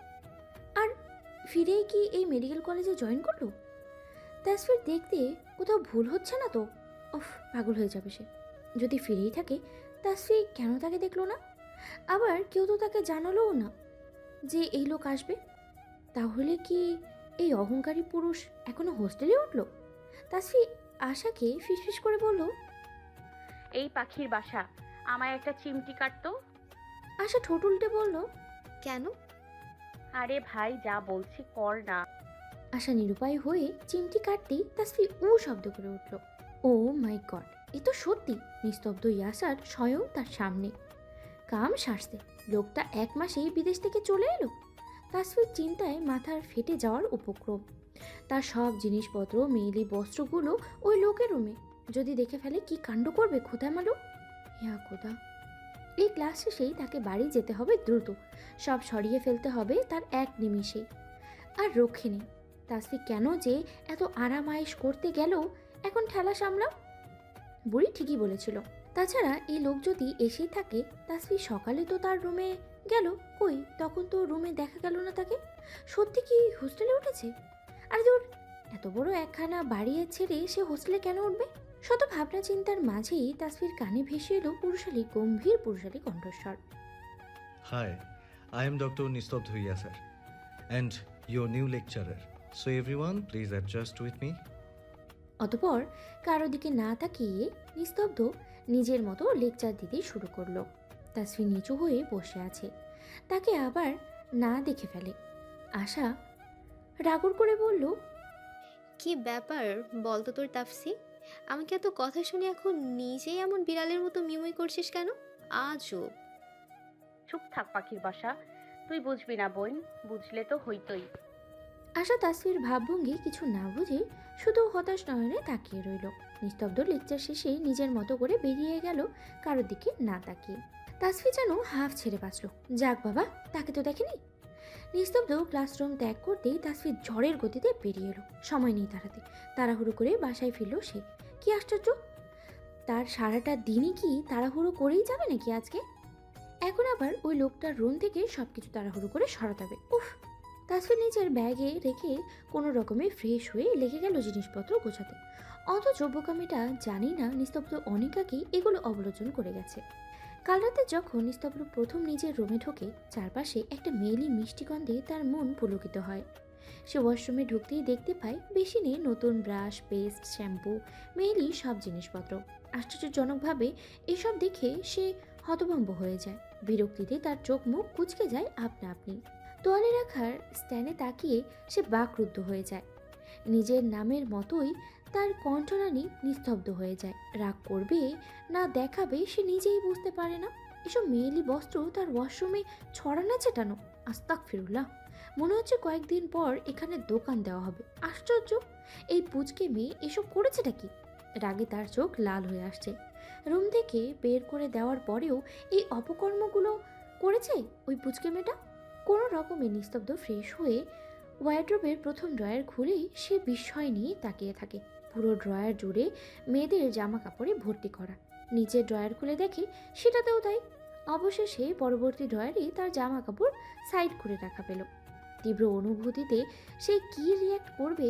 আর ফিরেই কি এই মেডিকেল কলেজে জয়েন করলো? তাসফির দেখতে কোথাও ভুল হচ্ছে না তো? উফ, পাগল হয়ে যাবে সে। যদি ফিরেই থাকে, তাসফি কেন তাকে দেখলো না? আবার কেউ তো তাকে জানালোও না যে এই লোক আসবে। তাহলে কি এই অহংকারী পুরুষ এখনো হোস্টেলে উঠল? তাসফি আশাকে ফিসফিস করে বলল, এই পাখির বাসা, আমায় একটা চিমটি কাটতো। আশা ঠোঁট উল্টে বলল, কেন? আরে ভাই, যা বলছি কর না। আশা নিরুপায় হয়ে চিমটি কাটতেই তাসফি উ শব্দ করে উঠল। ও মাই গড, এ তো সত্যি নিস্তব্ধ ইয়াসার স্বয়ং তার সামনে। কাম সারছে, লোকটা 1 মাসেই বিদেশ থেকে চলে এলো। তাসফির চিন্তায় মাথার ফেটে যাওয়ার উপক্রম। তার সব জিনিসপত্র, মেয়েলি বস্ত্রগুলো ওই লোকের রুমে। যদি দেখে ফেলে কি কাণ্ড করবে খোদা মালো। ইয়া খোদা। এই ক্লাস শেষেই তাকে বাড়ি যেতে হবে দ্রুত। সব সরিয়ে ফেলতে হবে তার 1 নিমিষেই। আর রক্ষে নেই। তাসফি কেন যে এত আরামায়েশ করতে গেল এখন ঠেলা সামলাও। বুড়ি ঠিকই বলেছিল। তাছাড়া এই লোক যদি এসেই থাকে, তাসফি সকালে তো তার রুমে গেল, কই তখন তো রুমে দেখা গেল না তাকে। সত্যি কি হোস্টেলে উঠেছে? আর দূর, এত বড় একখানা বাড়ি ছেড়ে সে হোস্টেলে কেন উঠবে? শত ভাবনা চিন্তার মাঝেই তাসফির কানে ভেসে এলো গম্ভীর পুরুষালী কণ্ঠস্বর। Hi, I am Dr. Nistobdhu Yasar and your new lecturer. So everyone, please adjust with me. অতঃপর কারো দিকে না তাকিয়ে নিস্তব্ধ নিজের মতো লেকচার দিতে শুরু করলো। তাসফি নিচু হয়ে বসে আছে। তাকে আবার না দেখে ফেলে। আশা রাগর করে বলল, কি ব্যাপার বলতো তোর তাফসি? আমাকে এত কথা শুনে এখন নিজেই এমন বিড়ালের মতো মিউই করছিস কেন? আজব। চুপ থাক পাখির বাসা, তুই বুঝবি না বোন, বুঝলে তো হইতই। আশা তাসফির ভাবভঙ্গি কিছু না বুঝে শুধু হতাশ নয়নে তাকিয়ে রইল। নিস্তব্ধ লেকচার শেষে নিজের মতো করে বেরিয়ে গেল, কারোর দিকে না তাকিয়ে। তাসফি যেন হাফ ছেড়ে বাঁচল। যাক বাবা, তাকে তো দেখেনি। নিস্তব্ধ ক্লাসরুম ত্যাগ করতেই তাসফি ঝড়ের গতিতে বেরিয়ে এলো। সময় নেই তাড়াতে। তাড়াহুড়ো করে বাসায় ফিরল সে। কি আশ্চর্য, তার সারাটা দিনই কি তাড়াহুড়ো করেই যাবে নাকি আজকে? এখন আবার ওই লোকটার রুম থেকে সবকিছু তাড়াহুড়ো করে সরাতে হবে। উফ! তাসফি নিজের ব্যাগে রেখে কোনো রকমে ফ্রেশ হয়ে লেগে গেল জিনিসপত্র গোছাতে। অথচ বোকামিটা জানি না নিস্তব্ধ অনিকাকেই এগুলো অবলোচন করে গেছে। কাল রাতে যখন নিস্তব্ধ প্রথম নিজের রুমে ঢোকে, চারপাশে একটা মেয়েলি মিষ্টি গন্ধে তার মন পুলকিত হয়। সে ওয়াশরুমে ঢুকতেই দেখতে পায় বেশি নেই নতুন ব্রাশ, পেস্ট, শ্যাম্পু, মেয়েলি সব জিনিসপত্র। আশ্চর্যজনকভাবে এসব দেখে সে হতভম্ব হয়ে যায়। বিরক্তিতে তার চোখ মুখ কুঁচকে যায় আপনা আপনি। তোয়ালে রাখার স্ট্যান্ডে তাকিয়ে সে বাকরুদ্ধ হয়ে যায়। নিজের নামের মতোই তার কণ্ঠনালী নিস্তব্ধ হয়ে যায়। রাগ করবে না দেখাবে সে নিজেই বুঝতে পারে না। এসব মেয়েলি বস্ত্র তার ওয়াশরুমে ছড়ানো ছেটানো। আস্তাগফিরুল্লাহ, মনে হচ্ছে কয়েকদিন পর এখানে দোকান দেওয়া হবে। আশ্চর্য, এই পুচকে মেয়ে এসব করেছেটা কি? রাগে তার চোখ লাল হয়ে আসছে। রুম থেকে বের করে দেওয়ার পরেও এই অপকর্মগুলো করেছে ওই পুচকে মেয়েটা। কোনো রকমে নিস্তব্ধ ফ্রেশ হয়ে ওয়ার্ড্রোবের প্রথম ড্রয়ার খুলেই সে বিস্ময় নিয়ে তাকিয়ে থাকে। পুরো ড্রয়ার জুড়ে মেয়েদের জামা কাপড়ে ভর্তি করা। নিচের ড্রয়ার খুলে দেখে সেটাতেও তাই। অবশেষে পরবর্তী ড্রয়ারে তার জামা কাপড় সাইড করে রাখা পেল। তীব্র অনুভূতিতে সে কী রিয়্যাক্ট করবে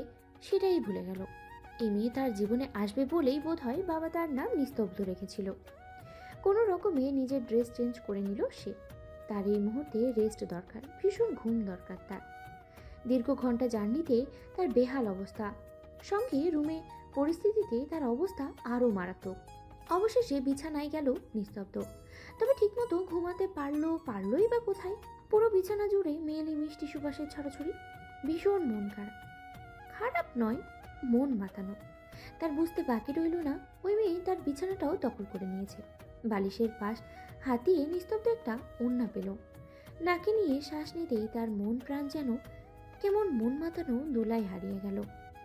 সেটাই ভুলে গেল। এই মেয়ে তার জীবনে আসবে বলেই বোধহয় বাবা তার নাম নিস্তব্ধ রেখেছিল। কোনো রকমে নিজের ড্রেস চেঞ্জ করে নিল সে। তার এই মুহূর্তে রেস্ট দরকার, ভীষণ ঘুম দরকার তার। দীর্ঘ ঘন্টা জার্নিতে তার বেহাল অবস্থা, সঙ্গে রুমে পরিস্থিতিতে তার অবস্থা আরও মারাত্মক। অবশেষে বিছানায় গেল নিস্তব্ধ। তবে ঠিকমতো ঘুমাতে পারলোই বা কোথায়? পুরো বিছানা জুড়ে মেয়েলি মিষ্টি সুবাসের ছড়াছড়ি। ভীষণ মন খারাপ, খারাপ নয়, মন মাতানো। তার বুঝতে বাকি রইল না ওই মেয়ে তার বিছানাটাও দখল করে নিয়েছে। বালিশের পাশ হাতিয়ে নিস্তব্ধ একটা ওড়না পেল। নাকে নিয়ে শ্বাস নিতেই তার মন প্রাণ যেন কেমন মন মাতানো দোলায় হারিয়ে গেল।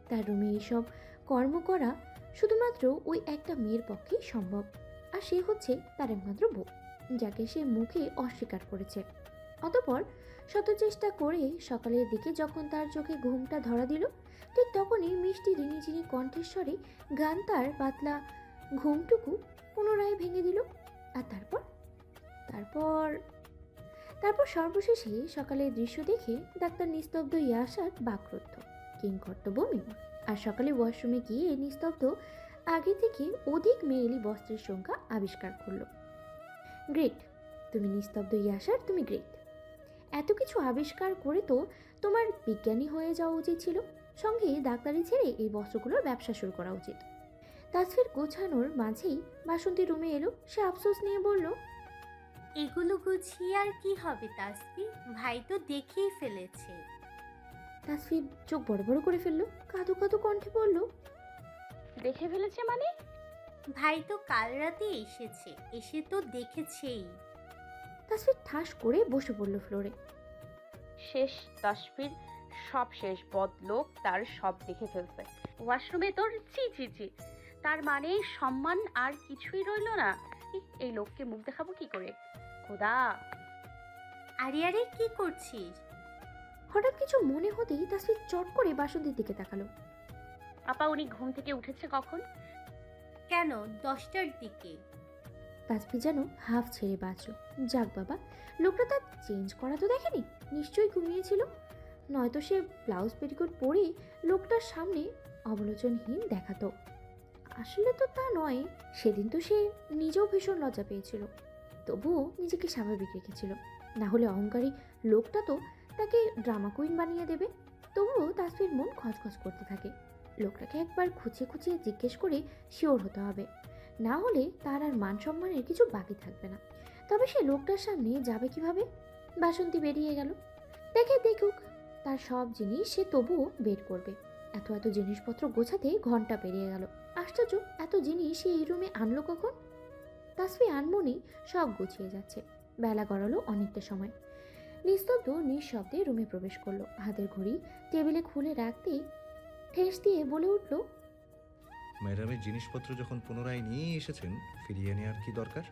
তার রুমে এসব কর্ম করা শুধুমাত্র ওই একটা মেয়ের পক্ষেই সম্ভব, আর সে হচ্ছে তার একমাত্র বউ, যাকে সে মুখে অস্বীকার করেছে। অতঃপর শত চেষ্টা করে সকালের দিকে যখন তার চোখে ঘুমটা ধরা দিল, ঠিক তখনই মিষ্টি রিনিঝিনি কণ্ঠেশ্বরে গান তার পাতলা ঘুমটুকু পুনরায় ভেঙে দিল। আর তারপর তারপর তারপর সর্বশেষে সকালের দৃশ্য দেখে ডাক্তার নিস্তব্ধ ইয়াসার বাকরুদ্ধ, কিংকর্তব্য মিমর। আর সকালে ওয়াশরুমে গিয়ে নিস্তব্ধ আগে থেকে অধিক মেয়েলি বস্ত্রের সংখ্যা আবিষ্কার করলো। গ্রেট, তুমি নিস্তব্ধ ইয়াসার, তুমি গ্রেট। এত কিছু আবিষ্কার করে তো তোমার বিজ্ঞানী হয়ে যাওয়া উচিত ছিল, সঙ্গে ডাক্তারি ছেড়ে এই বস্ত্রগুলোর ব্যবসা শুরু করা উচিত। তাসফির গোছানোর মাঝেই বাসন্তী রুমে এলো। সে আফসোস নিয়ে বলল, এগুলো গুছিয়ে আর কি হবে তাসফি, ভাই তো দেখেই ফেলেছে। তাসফির চোখ বড় বড় করে ফেললো, কাঁদো কাঁদো কণ্ঠে বলল, দেখে ফেলেছে মানে? ভাই তো কাল রাতে এসেছে, এসে তো দেখেছেই। তাসফির ঠাস করে বসে পড়ল ফ্লোরে। শেষ তাসফির, সব শেষ। বদলোক তার সব দেখে ফেলছে। ওয়াশরুমে তোর চি চি চি, তার মানে সম্মান আর কিছুই রইল না। এই লোককে মুখ দেখাবো কি করে? খোদা! আরে আরে কি করছিস? হঠাৎ কিছু মনে হতেই তাসফির চট করে বাসন্তীর দিকে তাকালো। আপা, উনি ঘুম থেকে উঠেছে কখন? কেন 10টার দিকে? তাসফি যেন হাফ ছেড়ে বাঁচল। যাক বাবা, লোকটা তার চেঞ্জ করা তো দেখেনি, নিশ্চয়ই ঘুমিয়েছিল। নয়তো সে ব্লাউজ পেটিকোট পরে লোকটার সামনে অবলোচনহীন দেখাতো। আসলে তো তা নয়, সেদিন তো সে নিজেও ভীষণ লজ্জা পেয়েছিল, তবুও নিজেকে স্বাভাবিক রেখেছিল। না হলে অহংকারী লোকটা তো তাকে ড্রামা কুইন বানিয়ে দেবে। তবুও তাসফির মন খচখচ করতে থাকে। লোকটাকে একবার খুঁচিয়ে খুঁচিয়ে জিজ্ঞেস করে শিওর হতে হবে, না হলে তার আর মান সম্মানের কিছু বাকি থাকবে না। তবে সে লোকটার সামনে যাবে কিভাবে? বাসন্তী বেরিয়ে গেল। দেখুক তার সব জিনিস সে তবুও বের করবে। এত এত জিনিসপত্র গোছাতে ঘন্টা পেরিয়ে গেল। আশ্চর্য, এত জিনিস সে এই রুমে আনলো কখন? তাসফি আনমনি সব গুছিয়ে যাচ্ছে। বেলা গড়ালো অনেকটা সময়। নিস্তব্ধ নিঃশব্দে রুমে প্রবেশ করলো। হাতের ঘড়ি টেবিলে খুলে রাখতেই ঠেস দিয়ে বলে উঠল, ম্যাডামের জিনিসপত্র যখন পুনরায় নিয়ে এসেছেন, ফিরিয়ে নেওয়ার কি দরকার?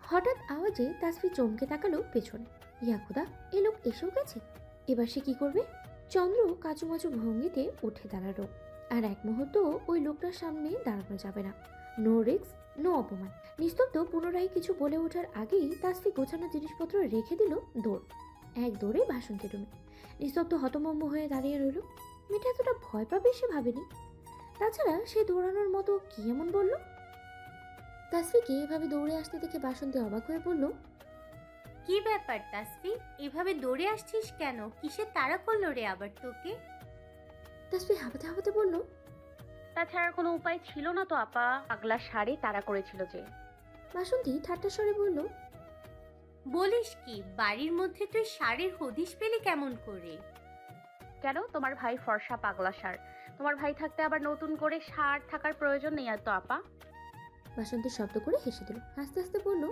হঠাৎ আওয়াজে তাসফি চমকে তাকালো পেছনে। ইয়া খোদা, এ লোক এসেও গেছে। এবার সে কি করবে? চন্দ্র কাচুমাচু ভঙ্গিতে উঠে দাঁড়ালো। আর এক মুহূর্ত ওই লোকটার সামনে দাঁড়ানো যাবে না। নো রিস্ক, নো অপমান। নিস্তব্ধ পুনরায় কিছু বলে ওঠার আগেই তাসফি গোছানো জিনিসপত্র রেখে দিল দৌড়। এক দৌড়ে বাসন্তী রুমে। নিস্তব্ধ হতভম্ব হয়ে দাঁড়িয়ে রইল। মেয়েটা এতটা ভয় পাবে সে ভাবেনি। তাছাড়া সে দৌড়ানোর মতো কি এমন বলল? তাসফিকে এভাবে দৌড়ে আসতে দেখে বাসন্তী অবাক হয়ে বলল, কি ব্যাপার তাসফি, এভাবে দৌড়ে আসছিস কেন? কিসে তাড়া করলো রে আবার তোকে? তাসফি হাঁপাতে হাঁপাতে বলল, তাছাড়া কোনো উপায় ছিল না তো আপা, পাগলা শাড়ি তাড়া করেছিল যে। বাসন্তী ঠাট্টা স্বরে বলল, বলিস কি, বাড়ির মধ্যে তুই শাড়ির হদিশ পেলি কেমন করে? কেন? তোমার ভাই ফর্সা পাগলা ষাঁড়। তোমার ভাই থাকতে আবার নতুন করে ষাঁড় থাকার প্রয়োজন নেই আর তো আপা। বাসন্তী শব্দ করে হেসে দিল। হাসতে হাসতে বলল,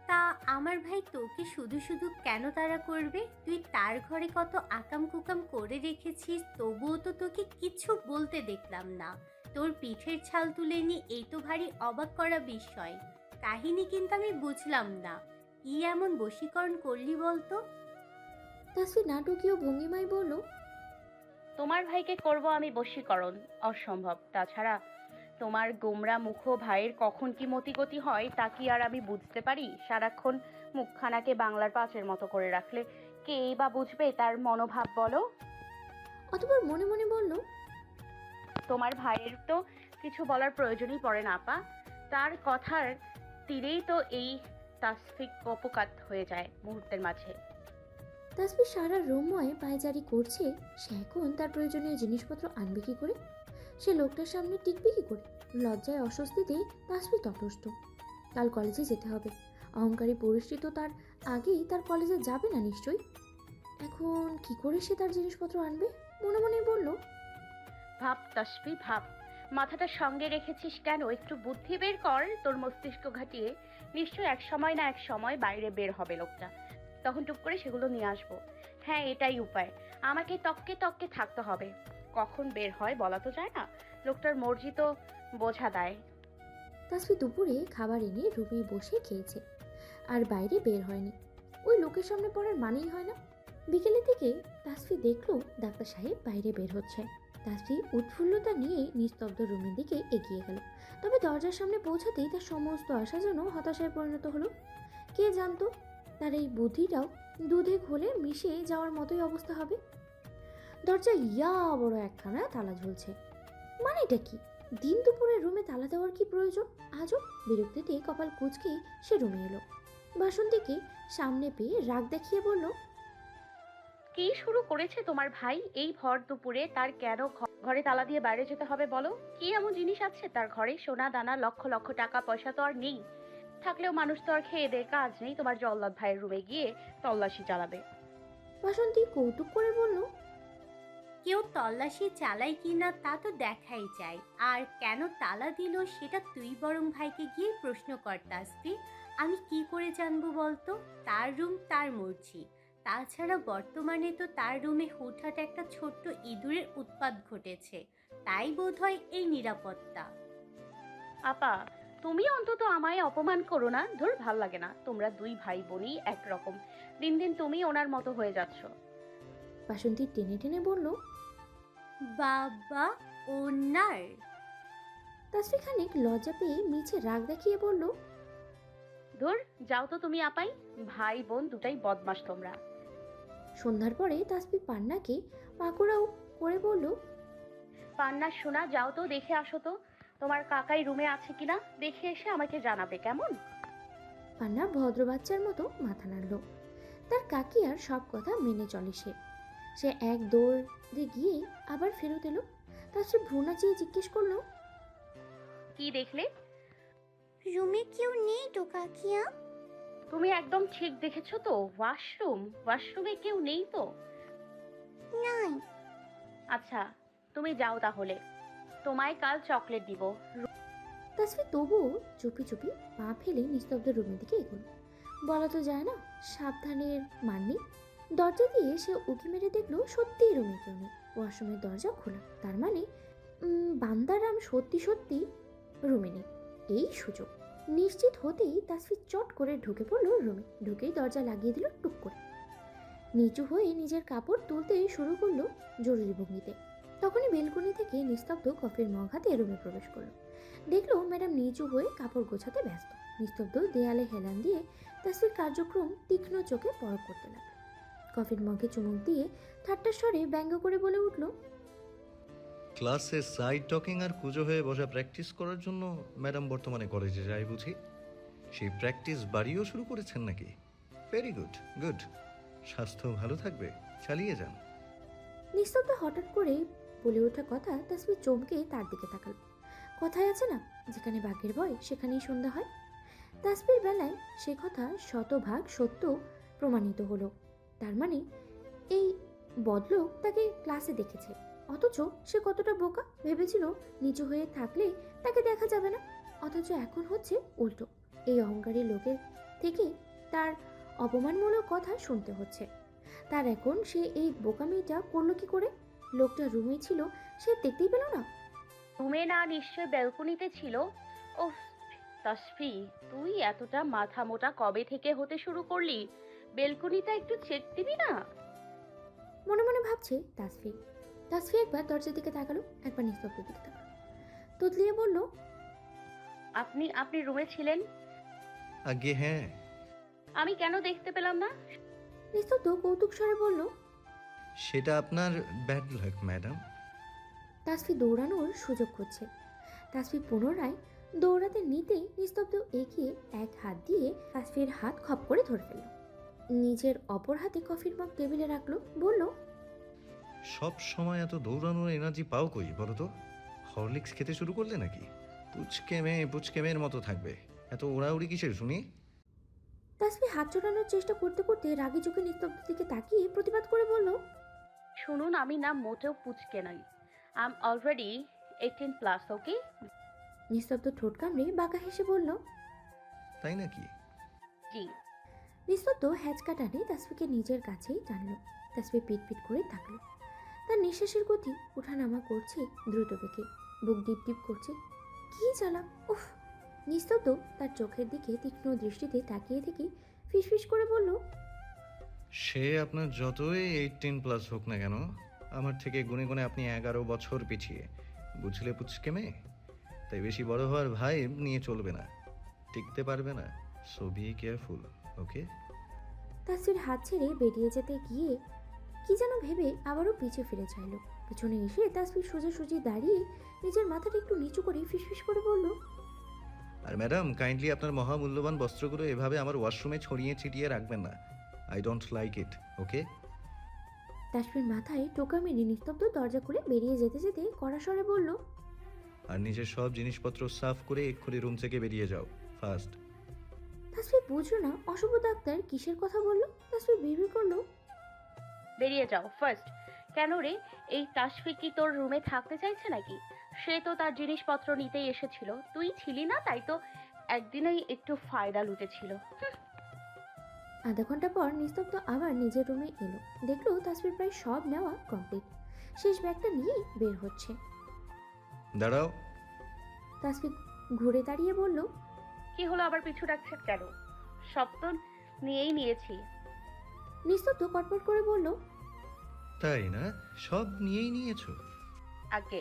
তা আমার ভাই তোকে শুধু শুধু কেন তাড়া করবে? তুই তার ঘরে কত আকাম কুকাম করে রেখেছিস, তবুও তো তোকে কিছু বলতে দেখলাম না। তোর পিঠের ছাল তুলে নিয়ে এই তো ভারী অবাক করা বিষয়। কাহিনী কিন্তু আমি বুঝলাম না, কি এমন বশীকরণ করলি বলতো? তাসফি নাটকীয় ভঙ্গিমায় বলল, তোমার ভাইকে করব আমি বশীকরণ? অসম্ভব। তাছাড়া তোমার গোমরা মুখ ভাইয়ের কখন কি মতিগতি হয় তা কি আর আমি বুঝতে পারি? সারাক্ষণ মুখখানাকে বাংলার পাঁচের মতো করে রাখলে কেই বা বুঝবে তার মনোভাব বলো? অতঃপর মনে মনে বলল, তোমার ভাইয়ের তো কিছু বলার প্রয়োজনই পড়ে না আপা। তার কথার তীরেই তো এই তাসফিক কপকাত হয়ে যায় মুহূর্তের মাঝে। তাসফি সারা রুমময় পায়চারি করছে। সে এখন তার প্রয়োজনীয় জিনিসপত্র আনবে কি করে? সে লোকটার সামনে টিকবে কি করে? লজ্জায় অস্বস্তিতে তাসফি তটস্থ। কাল কলেজে যেতে হবে। অহংকারী পরিস্থিতি তো তার আগেই তার কলেজে যাবে না নিশ্চয়ই। এখন কি করে সে তার জিনিসপত্র আনবে? মনে মনে বলল, ভাব তাসফি ভাব, মাথাটা সঙ্গে রেখেছিস কেন? একটু বুদ্ধি বের কর তোর মস্তিষ্ক ঘাটিয়ে। নিশ্চয় এক সময় না এক সময় বাইরে বের হবে লোকটা, তখন টুক করে সেগুলো নিয়ে আসবো। হ্যাঁ, এটাই উপায়। আমাকে তককে তককে থাকতে হবে। কখন বের হয় বলা তো যায় না, লোকটার মর্জি তো বোঝা দেয়। তাসফি দুপুরে খাবার এনে রুমে বসে খেয়েছে আর বাইরে বের হয়নি। ওই লোকের সামনে পড়ার মানেই হয় না। বিকেলের দিকে তাসফি দেখলো ডাক্তার সাহেব বাইরে বের হচ্ছে। তাসফি উৎফুল্লতা নিয়ে নিস্তব্ধ রুমের দিকে এগিয়ে গেল। তবে দরজার সামনে পৌঁছাতেই তার সমস্ত আশা যেন হতাশায় পরিণত হলো। কে জানতো তার এই বুদ্ধিটাও দুধে ঘোলে মিশে যাওয়ার মতোই অবস্থা হবে। দরজা ইয়া বড় একখানা তালা ঝুলছে। মানে এটা কি? দিন দুপুরে রুমে তালা দেওয়ার কি প্রয়োজন? আজও বিরক্তিতে কপাল কুঁচকে সে রুমে এলো। বাসন্তীকে সামনে পেয়ে রাগ দেখিয়ে বলল, কি শুরু করেছে তোমার ভাই এই ভর দুপুরে? তার কেন ঘরে তালা দিয়ে বাইরে যেতে হবে বলো? কি এমন জিনিস আছে তার ঘরে? সোনা দানা লক্ষ লক্ষ টাকা পয়সা তো আর নেই। থাকলেও মানুষ তো আর খেয়ে দেয়ে কাজ নেই তোমার জল্লাদ ভাইয়ের রুমে গিয়ে তল্লাশি চালাবে। বাসন্তী কৌতুক করে বলল, কেউ তল্লাশি চালায় কি না তা তো দেখাই যায়। আর কেন তালা দিল সেটা তুই বরং ভাইকে গিয়ে প্রশ্ন কর তাসফি। আমি কি করে জানবো বলতো? তার রুম তার মর্জি। তাছাড়া বর্তমানে তো তার রুমে হুটহাট একটা ছোট্ট ইঁদুরের উৎপাত ঘটেছে, তাই বোধহয় এই নিরাপত্তা। আপা, তুমি অন্তত আমায় অপমান করো না। ধুর, ভাল লাগে না। তোমরা দুই ভাই বোনই একরকম। দিন দিন তুমি ওনার মতো হয়ে যাচ্ছ। বাসন্তী টেনে টেনে বলল, বাবা ওনার? তাসফি খানিক লজ্জা পেয়ে মিছে রাগ দেখিয়ে বলল, ধুর, যাও তো তুমি আপাই। ভাই বোন দুটাই বদমাশ তোমরা। সন্ধ্যার পরে তাসফি পান্নাকে পাকোড়াও করে বলল, পান্না শোনা, যাও তো দেখে আসো তো তোমার কাকাই রুমে আছে কিনা। দেখে এসে আমাকে জানাবে কেমন? পান্না ভদ্র বাচ্চার মতো মাথা নাড়ল। তার কাকি আর সব কথা মেনে চলে সে। সে এক দৌড়ে গিয়ে আবার ফেরত এলো। তাসফি ভ্রু নাচিয়ে জিজ্ঞেস করলো, কি দেখলে? রুমে কেউ নেই তো কাকিয়া? তুমি একদম ঠিক দেখেছো তো। ওয়াশরুমে কেউ নেই তো? নাই। আচ্ছা, তুমি যাও তাহলে। তোমায় কাল চকলেট দিব। তাসফি তবুও চুপি চুপি পা ফেলে নিস্তব্ধ রুমের দিকে এগোলো। বলা তো যায় না, সাবধানের মান নেই। দরজা দিয়ে সে উঁকি মেরে দেখলো সত্যিই রুমে কেউ নেই। ওয়াশরুমের দরজা খোলা, তার মানে বান্দারাম সত্যি সত্যি রুমে নেই। এই সুযোগ নিশ্চিত হতেই তাসফি চট করে ঢুকে পড়লো রুমে। ঢুকেই দরজা লাগিয়ে দিল টুক করে। নিচু হয়ে নিজের কাপড় তুলতে শুরু করলো জরুরি ভঙ্গিতে। তখনই বেলকনি থেকে নিস্তব্ধ কফির মগ হাতে রুমে প্রবেশ করলো। দেখলো ম্যাডাম নিচু হয়ে কাপড় গোছাতে ব্যস্ত। নিস্তব্ধ দেয়ালে হেলান দিয়ে তাসফির কার্যক্রম তীক্ষ্ণ চোখে পরখ করতে লাগলো। কফির মগে চুমুক দিয়ে ঠাট্টার স্বরে ব্যঙ্গ করে বলে উঠল, ক্লাসে সাইড টকিং আর কুজো হয়ে বসা প্র্যাকটিস করার জন্য ম্যাডাম বর্তমানে কলেজে যায় বুঝি? সেই প্র্যাকটিস বাড়িও শুরু করেছেন নাকি? Very good good. স্বাস্থ্য ভালো থাকবে, চালিয়ে যান। নিস্তব্ধ হঠাৎ করে বলে ওঠা কথা তাসফি চমকে তার দিকে তাকাল। কথায় আছে না, যেখানে বাঘের ভয় সেখানেই সন্ধ্যা হয়। তাসফির বেলায় সে কথা শতভাগ সত্য প্রমাণিত হলো। তার মানে এই বদলোক তাকে ক্লাসে দেখেছে, অথচ সে কতটা বোকা। ভেবেছিল নিচু হয়ে থাকলে তাকে দেখা যাবে না, অথচ এখন হচ্ছে উল্টো। এই অহংকারী লোকের থেকে তার অপমানমূলক কথা শুনতে হচ্ছে। তার এখন সে এই বোকামিটা করলো কি করে? লোকটা রুমে ছিল, সে দেখতেই পেল না। রুমে না, নিশ্চয় ব্যালকনিতে ছিল। ওহ তাসফি, তুই এতটা মাথা মোটা কবে থেকে হতে শুরু করলি? বেলকনিটা একটু চেক দিবি না? মনে মনে ভাবছে তাসফি। তাসফি একবার দরজার দিকে তাকালো, একবার নিস্তব্ধ দিকে তাকালো। তুতলিয়ে বলল, আপনি রুমে ছিলেন? আগে হ্যাঁ। আমি কেন দেখতে পেলাম না? নিস্তব্ধ কৌতুক স্বরে বলল, সেটা আপনার ব্যাড লাক ম্যাডাম। তাসফি দৌড়ানোর সুযোগ খুঁজছে। তাসফি পুনরায় দৌড়াতে নিতেই নিস্তব্ধ এগিয়ে এক হাত দিয়ে তাসফির হাত খপ করে ধরে ফেলল। নিজের অপর হাতে কফির মগ টেবিলে রাখলো, বলল, সব সময় এত দৌড়ানোর এনার্জি পাও কই বলো তো? হরলিক্স খেতে শুরু করলে নাকি? পুচকে মেয়ের মতো থাকবে। এত ওড়াউড়ি কিসের শুনি? তাসফি হাত চড়ানোর চেষ্টা করতে করতে রাগী চোখে নিস্তব্ধর দিকে তাকিয়ে প্রতিবাদ করে বলল, শুনুন, আমি না মোটেও পুচকে নই। আই এম অলরেডি 18+, ওকে? নিস্তব্ধ ঠোঁট কামড়ে বাঁকা হেসে বলল, তাই নাকি? জি। নিস্তব্ধ হ্যাচকা টানে তাসফিকে নিজের কাছেই টানল। তাসফি পিট পিট করে থাকলো। তার নিঃশ্বাসের গতি ওঠানামা করছে দ্রুত বেগে, বুক ডিপ ডিপ করছে। কি জ্বালা! উফ! নিস্তব্ধ তার চোখের দিকে তীক্ষ্ণ দৃষ্টিতে তাকিয়ে থেকে ফিসফিস করে বলল, সে আপনার যতই 18+ হোক না কেন, আমার থেকে গুনে গুনে আপনি 11 বছর পিছিয়ে। বুঝলে পুচকে মেয়ে? তাই বেশি বড় হওয়ার ভাই নিয়ে চলবে না, টিকতে পারবে না। সো বি কেয়ারফুল, ওকে? তাসফির হাত ছেড়ে বেরিয়ে যেতে গিয়ে কি যেন ভেবে আবারও পিছু ফিরে চাইল। পিছনে এসে তাসফির সোজাসুজি দাঁড়িয়ে নিজের মাথাটা একটু নিচু করে ফিসফিস করে বলল, আর ম্যাডাম, কাইন্ডলি আপনার মহামূল্যবান বস্ত্রগুলো এভাবে আমার ওয়াশরুমে ছড়িয়ে ছিটিয়ে রাখবেন না। আই ডোন্ট লাইক ইট, ওকে? তাসফির মাথায় টোকা মেরে নিস্তব্ধ দরজা করে বেরিয়ে যেতে যেতে কড়া স্বরে বলল, আর নিজের সব জিনিসপত্র সাফ করে এক্ষুনি রুম থেকে বেরিয়ে যাও, ফার্স্ট। তাসফি বুঝলো না অশুভ ডাক্তার কিসের কথা বলল। তাসফি বিড়বিড় করলো, বেরিয়ে যাও ফার্স্ট। কেন রে, এই তাসফি কি তোর রুমে থাকতে চাইছে নাকি? সে তো তার জিনিসপত্র নিতেই এসেছিল, তুই ছিলি না, তাই তো একদিনেই একটু ফায়দা লুটেছিল। আধা ঘন্টা পর নিস্তব্ধ আবার নিজের রুমে এলো। দেখলো তাসফির প্রায় সব নেওয়া কমপ্লিট, শেষ ব্যাগটা নিয়েই বের হচ্ছে। দাঁড়াও। তাসফি ঘুরে দাঁড়িয়ে বলল, কি হলো, আবার পিছু ডাকছেন কেন? সব তো নিয়েই নিয়েছি। নিস্তব্ধ কটপট করে বলল, তাই না? সব নিয়েই নিয়েছো? আগে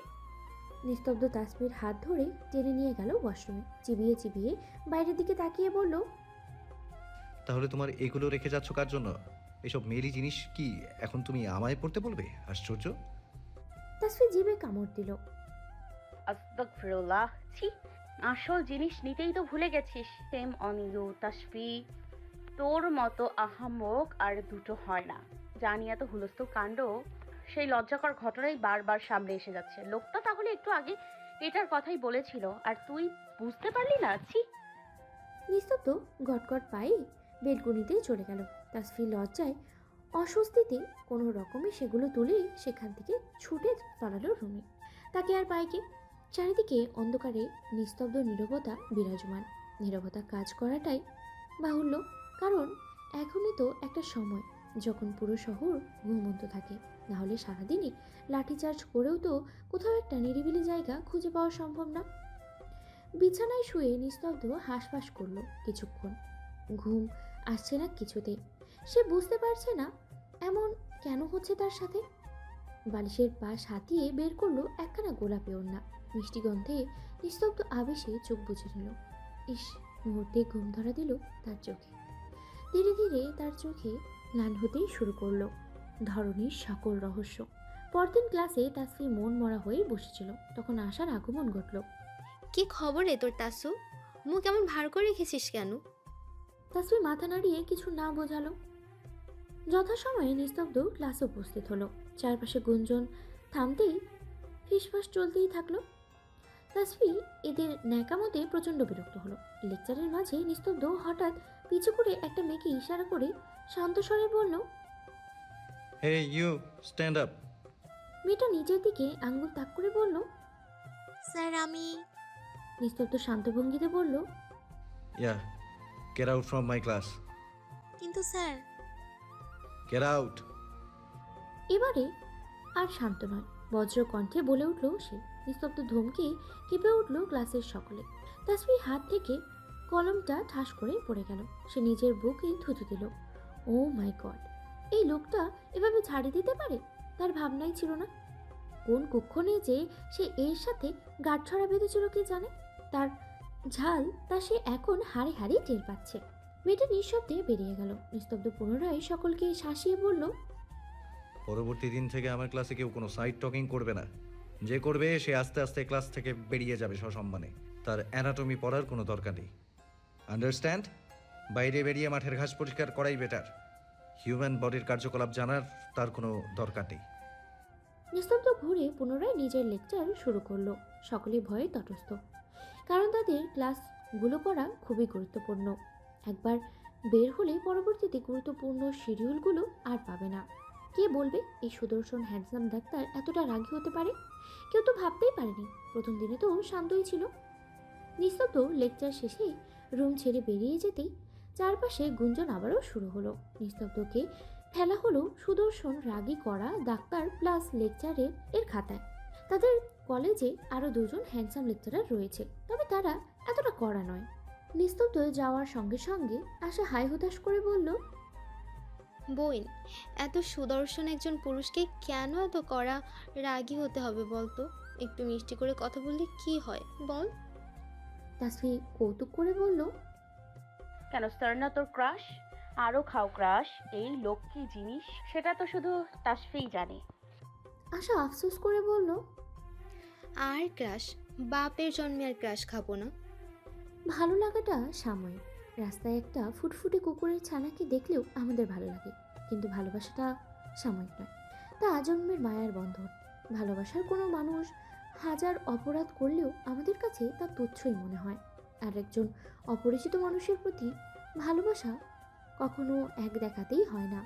নিস্তব্ধ তাসফির হাত ধরে টেনে নিয়ে গেল ওয়াশরুমে। চিবিয়ে চিবিয়ে বাইরের দিকে তাকিয়ে বলল, তাহলে তোমার এগুলো রেখে যাচ্ছ কার জন্য? এসব মেয়েলি জিনিস কি এখন তুমি আমায় পড়তে বলবে? আশ্চর্য। তাসফি জিভে কামড় দিল। আস্তাগফিরুল্লাহ, ছি! আসল জিনিস নিতেই তো ভুলে গেছিস। সেম অন ইউ তাসফি, তোর মতো আহাম্মক আর দুটো হয় না। জানি এত হুলস্থুল কাণ্ড, সেই লজ্জাকর ঘটনাই বারবার সামনে এসে যাচ্ছে। লোকটা তাহলে একটু আগে এটার কথাই বলেছিল, আর তুই বুঝতে পারলি না? ছি! নিস্তব্ধ গটগট পায়ে বেলকুনিতে চলে গেল। তাসফি লজ্জায় অস্বস্তিতে কোনো রকমে সেগুলো তুলে সেখান থেকে ছুটে পালালো রুমে। তাকে আর পায়কে। চারিদিকে অন্ধকারে নিস্তব্ধ নীরবতা বিরাজমান। নীরবতা কাজ করাটাই বাহুল্য, কারণ এখনই তো একটা সময় যখন পুরো শহর ঘুমন্ত থাকে। নাহলে সারাদিনে লাঠিচার্জ করেও তো কোথাও একটা নিরিবিলি জায়গা খুঁজে পাওয়া সম্ভব না। বিছানায় শুয়ে নিস্তব্ধ হাঁসফাঁস করলো কিছুক্ষণ। ঘুম আসছে না কিছুতে। সে বুঝতে পারছে না এমন কেন হচ্ছে তার সাথে। বালিশের পাশ হাতিয়ে বের করলো একখানা গোলাপি ওড়না। মিষ্টি গন্ধে নিস্তব্ধ আবেশে চোখ বুজে নিল। ইস! মুহূর্তে ঘুম ধরা দিল তার চোখে। ধীরে ধীরে তার চোখে ম্লান হতেই শুরু করলো ধরনীর সকল রহস্য। পরদিন ক্লাসে তাসফি মন মরা হয়ে বসেছিল। তখন আশার আগমন ঘটল। কি খবর রে তোর তাসু? মুখ কেমন ভার করে রেখেছিস কেন? তাসফি মাথা নাড়িয়ে কিছু না বোঝালো। যথাসময়ে নিস্তব্ধ ক্লাসে উপস্থিত হলো। চারপাশে গুঞ্জন থামতেই ফিসফাস চলতেই থাকলো। তাসফি এদের ন্যাকামতে প্রচণ্ড বিরক্ত হলো। লেকচারের মাঝে নিস্তব্ধ হঠাৎ পিছু করে একটা মেয়েকে ইশারা করে শান্ত স্বরে বলল, হে ইউ, স্ট্যান্ড আপ। মেয়েটা নিজের দিকে আঙ্গুল তাক করে বলল, স্যার আমি। নিস্তব্ধ শান্ত ভঙ্গিতে বলল, yeah, get out from my class. কিন্তু স্যার। Get out. এবারে আর শান্ত নয়, বজ্র কণ্ঠে বলে উঠল সে। নিস্তব্ধ ধমকে কেঁপে উঠল ক্লাসের সকলে। তাসফি হাত থেকে কলমটা ঠাস করে পড়ে গেল। সে নিজের বুকে থুতু দিল। ও মাই গড! এই লোকটা এভাবে ঝাড়ি দিতে পারে? তার ভাবনাই ছিল না। কোন কুক্ষণে যে সে এর সাথে গাঁটছড়া বেঁধেছিল কে জানে। তার ঝাল তা সে এখন হাড়ে হাড়ে টের পাচ্ছে। মেয়েটা নিঃশব্দে বেরিয়ে গেল। নিস্তব্ধ পুনরায় সকলকে শাসিয়ে বলল, পরবর্তী দিন থেকে আমার ক্লাসে কেউ কোনো সাইড টকিং করবে না। যে করবে সে আস্তে আস্তে ক্লাস থেকে বেরিয়ে যাবে সসম্মানে। তার অ্যানাটমি পড়ার কোনো দরকার নেই। আন্ডারস্ট্যান্ড? বাইরে বেরিয়ে মাঠের ঘাস পরিষ্কার করাই বেটার। হিউম্যান বডির কার্যকলাপ জানার তার কোনো দরকার নেই। নিস্তব্ধ ঘুরে পুনরায় নিজের লেকচার শুরু করলো। সকলেই ভয়ে তটস্থ, কারণ তাদের ক্লাসগুলো করা খুবই গুরুত্বপূর্ণ। একবার বের হলে পরবর্তীতে গুরুত্বপূর্ণ শিডিউলগুলো আর পাবে না। কে বলবে এই সুদর্শন হ্যান্ডসাম ডাক্তার এতটা রাগী হতে পারে? কেউ তো ভাবতেই পারেনি। প্রথম দিনে তো শান্তই ছিল। নিস্তব্ধ লেকচার শেষে রুম ছেড়ে বেরিয়ে যেতেই চারপাশে গুঞ্জন আবারও শুরু হলো। নিস্তব্ধকে ফেলা হলো সুদর্শন রাগী করা ডাক্তার প্লাস লেকচারের খাতায়। তাদের কলেজে আরও দুজন হ্যান্ডসাম লেকচারার রয়েছে, তবে তারা এতটা কড়া নয়। নিস্তব্ধ যাওয়ার সঙ্গে সঙ্গে আশা হাই হুতাশ করে বলল, বইন, এত সুদর্শন একজন পুরুষকে কেন এত কড়া রাগী হতে হবে বলতো? একটু মিষ্টি করে কথা বললে কি হয় বল? তাসফি কৌতুক করে বলল, কেন স্যার না তোর ক্রাশ? আরও খাও ক্রাশ। এই লোক কি জিনিস সেটা তো শুধু তাসফিই জানে। আশা আফসোস করে বলল, আর ক্রাশ? বাপের জন্মে আর ক্রাশ খাবো না। ভালো লাগাটা সাময়িক। রাস্তায় একটা ফুটফুটে কুকুরের ছানাকে দেখলেও আমাদের ভালো লাগে, কিন্তু ভালোবাসাটা সাময়িক নয়, তা আজন্মের মায়ার বন্ধন। ভালোবাসার কোনো মানুষ হাজার অপরাধ করলেও আমাদের কাছে তা তুচ্ছই মনে হয়। আর একজন অপরিচিত মানুষের প্রতি ভালোবাসা কখনো এক দেখাতেই হয় না।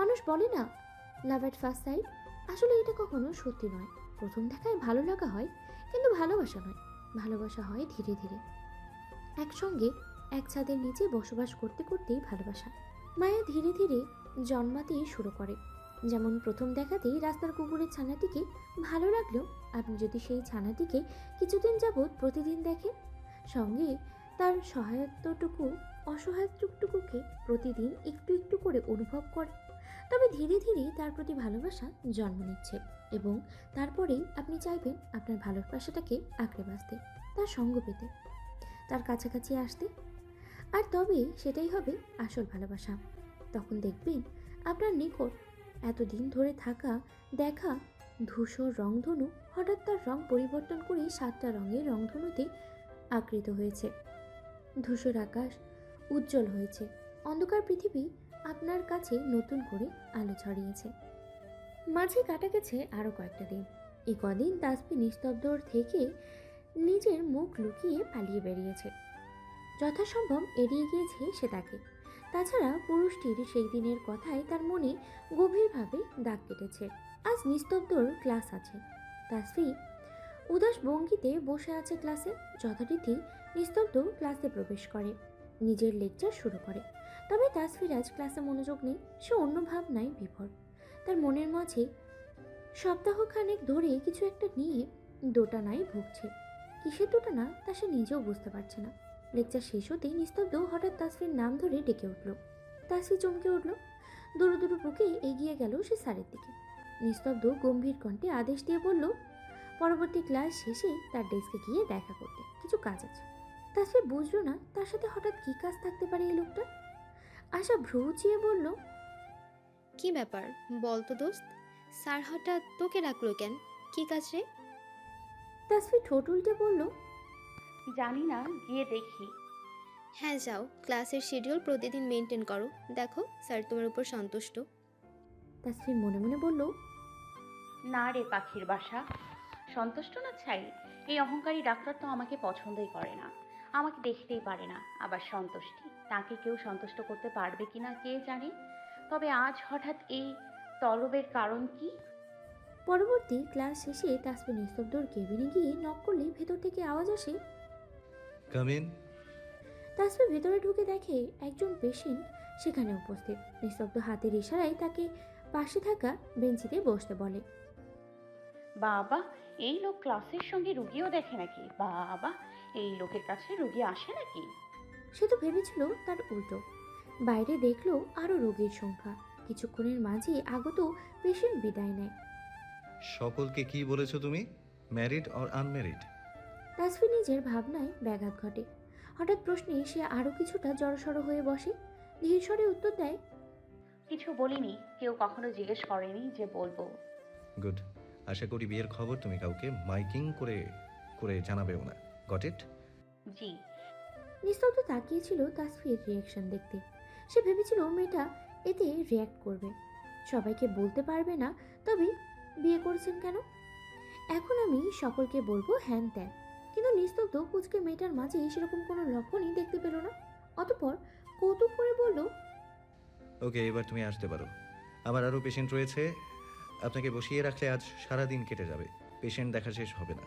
মানুষ বলে না লাভ অ্যাট ফার্স্ট সাইট, আসলে এটা কখনো সত্যি নয়। প্রথম দেখায় ভালো লাগা হয়, কিন্তু ভালোবাসা নয়। ভালোবাসা হয় ধীরে ধীরে, একসঙ্গে এক ছাদের নিচে বসবাস করতে করতেই ভালোবাসা। মায়া ধীরে ধীরে জন্মাতেই শুরু করে। যেমন প্রথম দেখাতেই রাস্তার কুকুরের ছানাটিকে ভালো লাগলেও আপনি যদি সেই ছানাটিকে কিছুদিন যাবৎ প্রতিদিন দেখেন, সঙ্গে তার অসহায়ত্বটুকুকে প্রতিদিন একটু একটু করে অনুভব করে, তবে ধীরে ধীরে তার প্রতি ভালোবাসা জন্ম নিচ্ছে এবং তারপরেই আপনি চাইবেন আপনার ভালোবাসাটাকে আঁকড়ে বাঁচতে, তার সঙ্গ পেতে, তার কাছাকাছি আসতে। আর তবে সেটাই হবে আসল ভালোবাসা। তখন দেখবেন আপনার নিকট এতদিন ধরে দেখা ধূসর রংধনু হঠাৎ তার রং পরিবর্তন করে 7টা রঙের রংধনুতে আকৃত হয়েছে। ধূসর আকাশ উজ্জ্বল হয়েছে, অন্ধকার পৃথিবী আপনার কাছে নতুন করে আলো ছড়িয়েছে। মাঝে কাটা গেছে আরও কয়েকটা দিন। এই কদিন তাসফি নিস্তব্ধ থেকে নিজের মুখ লুকিয়ে পালিয়ে বেরিয়েছে, যথাসম্ভব এড়িয়ে গিয়েছে সে তাকে। তাছাড়া পুরুষটির সেই দিনের কথায় তার মনে গভীরভাবে দাগ কেটেছে। আজ নিস্তব্ধর ক্লাস আছে। তাসফি উদাস ভঙ্গিতে বসে আছে ক্লাসে। যথারীতি নিস্তব্ধ ক্লাসে প্রবেশ করে, নিজের লেকচার শুরু করে। তবে তাসফির আজ ক্লাসে মনোযোগ নেই, সে অন্য ভাবনায় বিভোর। তার মনের মাঝে সপ্তাহখানেক ধরে কিছু একটা নিয়ে দোটানায় ভুগছে। কিসের দোটানা তা সে নিজেও বুঝতে পারছে না। লেকচার শেষ হতেই নিস্তব্ধ হঠাৎ তাসফির নাম ধরে ডেকে উঠল। তাসফি চমকে উঠল, দুরু দুরু বুকে এগিয়ে গেল সে স্যারের দিকে। নিস্তব্ধ গম্ভীর কণ্ঠে আদেশ দিয়ে বলল, পরবর্তী ক্লাস শেষে তার ডেস্কে গিয়ে দেখা করতে, কিছু কাজ আছে। তাসফি বুঝল না তার সাথে হঠাৎ কী কাজ থাকতে পারে এই লোকটা। আশা ভ্রু চিয়ে বলল, কি ব্যাপার বল তো দোস্ত? স্যার হঠাৎ তোকে ডাকলো কেন? কি কাজ রে? তাসফি ঠোঁট উল্টে বলল, জানি না, গিয়ে দেখি। হ্যাঁ যাও, ক্লাসের শিডিউল প্রতিদিন মেনটেন করো, দেখো স্যার তোমার উপর সন্তুষ্ট। তাসফি মনে মনে বলল, না রে পাখির বাসা, সন্তুষ্ট না ছাই। এই অহংকারী ডাক্তার তো আমাকে পছন্দই করে না, আমাকে দেখতেই পারে না। আবার সন্তুষ্টি, তাকে কেউ সন্তুষ্ট করতে পারবে কিনা কে জানে। তবে আজ হঠাৎ এই তলবের কারণ কি? পরবর্তী ক্লাস শেষে তাসফি নিস্তব্ধর কেবিনে গিয়ে নক করলে ভেতর থেকে আওয়াজ আসে, কাম ইন। তাসফি ভেতরে ঢুকে দেখে একজন পেশেন্ট সেখানে উপস্থিত। নিস্তব্ধ হাতের ইশারায় তাকে পাশে থাকা বেঞ্চিতে বসতে বলে। বাবা, এই লোক ক্লাসের সঙ্গে রুগীও দেখে নাকি? বাবা, এই লোকের কাছে রুগী আসে নাকি? সে তো ভেবেছিল তার উল্টো। বাইরে দেখলো আরও রোগীর সংখ্যা। কিছুক্ষণের মাঝে আগত পেশেন্ট বিদায় নেয়। সকলকে কি বলেছো তুমি, ম্যারিড অর আনম্যারিড? তাসফি নিজের ভাবনায় ব্যাঘাত ঘটে। হঠাৎ প্রশ্নে সে আরও কিছুটা জড়সড় হয়ে বসে। ধীর স্বরে উত্তর দেয়, কিছু বলিনি, কেউ কখনো জিজ্ঞেস করেনি যে বলবো। গুড। আশা করি বিয়ের খবর তুমি কাউকে মাইকিং করে করে জানাবেও না। Got it? জি। নিস্তব্ধ তাকিয়েছিল তাসফির রিয়াকশন দেখতে। সে ভেবেছিল মেয়েটা এতে রিয়্যাক্ট করবে, সবাইকে বলতে পারবে না তবে বিয়ে করেছেন কেন। এখন আমি সকলকে বলবো হ্যান ত্যান, কিন্তু নিস্তব্ধ পুচকে মেয়েটার মাঝে সেরকম কোনো লক্ষণই দেখতে পেল না। অতঃপর কৌতুক করে বলল, ওকে, এবার তুমি আসতে পারো। আমার আরও পেশেন্ট রয়েছে, আপনাকে বসিয়ে রাখলে আজ সারা দিন কেটে যাবে, পেশেন্ট দেখা শেষ হবে না।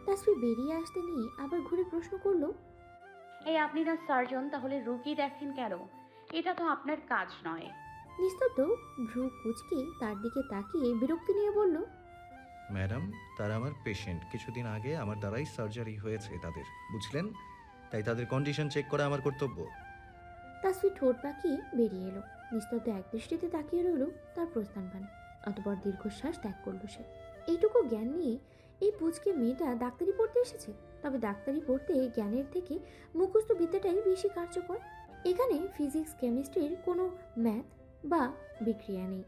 তাসফি বেরিয়ে আসতে নিয়ে আবার ঘুরে প্রশ্ন করলো, এই আপনি না সার্জন, তাহলে রুগী দেখেন কেন? এটা তো আপনার কাজ নয়। নিস্তব্ধ ভ্রু কুচকে তার দিকে তাকিয়ে বিরক্তি নিয়ে বলল, ম্যাডাম, তারা আমার পেশেন্ট, কিছুদিন আগে আমার দ্বারাই সার্জারি হয়েছে তাদের, বুঝলেন? তাই তাদের কন্ডিশন চেক করা আমার কর্তব্য। তাসফি ঠোঁট পাকিয়ে বেরিয়ে এলো। নিস্তব্ধ এক দৃষ্টিতে তাকিয়ে রইল তার প্রস্থানপানে। অতঃপর দীর্ঘশ্বাস ত্যাগ করল সে। এইটুকু জ্ঞান নিয়ে এই পুচকে মেয়েটা ডাক্তারি পড়তে এসেছে। তবে ডাক্তারি পড়তে জ্ঞানের থেকে মুখস্থ বিদ্যাটাই বেশি কার্যকর। এখানে ফিজিক্স কেমিস্ট্রির কোনো ম্যাথ বা বিক্রিয়া নেই।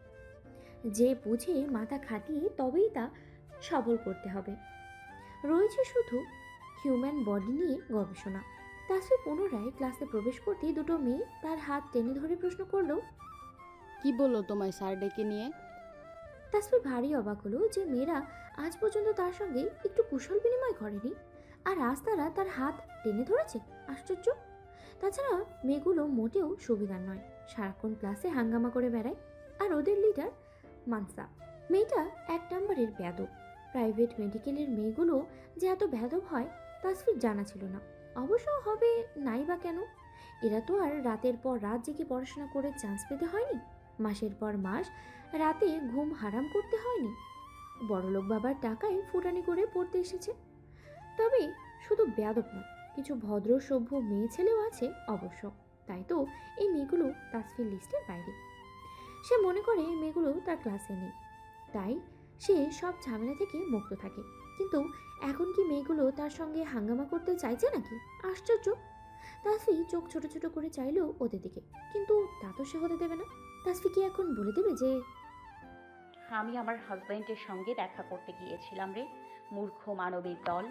যে বুঝে মাথা খাটিয়ে তবেই তা সবল করতে হবে। রয়েছে শুধু হিউম্যান বডি নিয়ে গবেষণা। তাসফি পুনরায় ক্লাসে প্রবেশ করতেই দুটো মেয়ে তার হাত টেনে ধরে প্রশ্ন করলো, কি বললো তোমায় স্যার ডেকে নিয়ে? তাসফি ভারী অবাক হলো যে মেয়েরা আজ পর্যন্ত তার সঙ্গে একটু কুশল বিনিময় করেনি, আর আজ তারা তার হাত টেনে ধরেছে। আশ্চর্য! তাছাড়া মেয়েগুলো মোটেও সুবিধার নয়, সারাক্ষণ ক্লাসে হাঙ্গামা করে বেড়ায়। আর ওদের লিডার মানসা, মেয়েটা 1 নম্বরের বেয়াদব। প্রাইভেট মেডিকেলের মেয়েগুলো যে এত বেয়াদব হয় তাসফির জানা ছিল না। অবশ্য হবে নাই বা কেন, এরা তো আর রাতের পর রাত জেগে পড়াশোনা করে চান্স পেতে হয়নি, মাসের পর মাস রাতে ঘুম হারাম করতে হয়নি। বড়লোক বাবার টাকায় ফুটানি করে পড়তে এসেছে। তবে শুধু বেয়াদব নয়, কিছু ভদ্র সভ্য মেয়ে ছেলেও আছে অবশ্য। তাই তো এই মেয়েগুলো তাসফির লিস্টের বাইরে। সে মনে করে মেয়েগুলো তার ক্লাসে নেই, তাই সে সব ঝামেলা থেকে মুক্ত থাকে। কিন্তু এখন কি মেয়েগুলো তার সঙ্গে হাঙ্গামা করতে চাইছে নাকি? আশ্চর্য! তাসফি চোখ ছোট ছোট করে চাইলো ওদের দিকে, কিন্তু তা তো সে হতে দেবে না। তাসফি কি এখন বলে দেবে যে আমি আমার হাজব্যান্ডের সঙ্গে দেখা করতে গিয়েছিলাম রে, মূর্খ মানবের দল,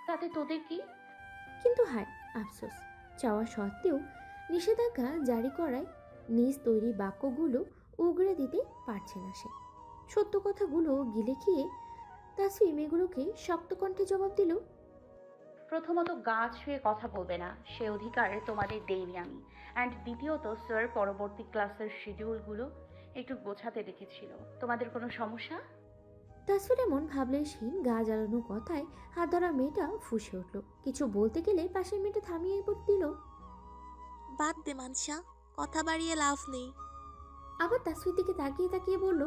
তাতে তোদের কি? কিন্তু হায় আফসোস, চাওয়া সত্ত্বেও নিষেধাজ্ঞা জারি করায় নিজ তৈরি বাক্যগুলো উগড়ে দিতে পারছে না সে। সত্য কথাগুলো গিলে খেয়ে তাসফি মেয়েগুলোকে শক্ত কণ্ঠে জবাব দিল, প্রথমত গা ছুঁয়ে কথা বলবে না, সে অধিকার তোমাদের দেইনি আমি। অ্যান্ড দ্বিতীয়ত স্যার পরবর্তী ক্লাসের শিডিউলগুলো একটু গোছাতে দেখেছিল। তোমাদের কোনো সমস্যা? তাসফির এমন ভাবলেশহীন গা জ্বালানো কথায় হাত ধরা মেয়েটা ফুঁসে উঠল। কিছু বলতে গেলে পাশের মেয়েটা থামিয়ে দিল, বাদ দে মানসা, কথা বাড়িয়ে লাভ নেই। আবার তাসফির দিকে তাকিয়ে তাকিয়ে বলল,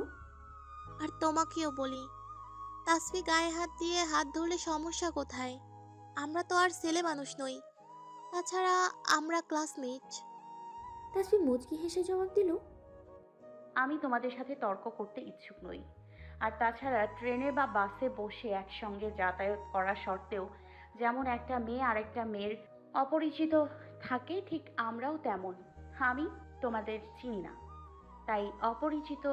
আর তোমাকেও বলি, তাসফি গায়ে হাত দিয়ে হাত ধরলে সমস্যা কোথায়? আমরা তো আর ছেলে মানুষ নই, তাছাড়া আমরা ক্লাসমেট। তাসফি মুচকি হেসে জবাব দিল, আমি তোমাদের সাথে তর্ক করতে ইচ্ছুক নই। আর তাছাড়া ট্রেনে বা বাসে বসে একসঙ্গে যাতায়াত করা সত্ত্বেও যেমন একটা মেয়ে আরেকটা মেয়ের অপরিচিত থাকে, ঠিক আমরাও তেমন। আমি তোমাদের চিনি না, তাই অপরিচিত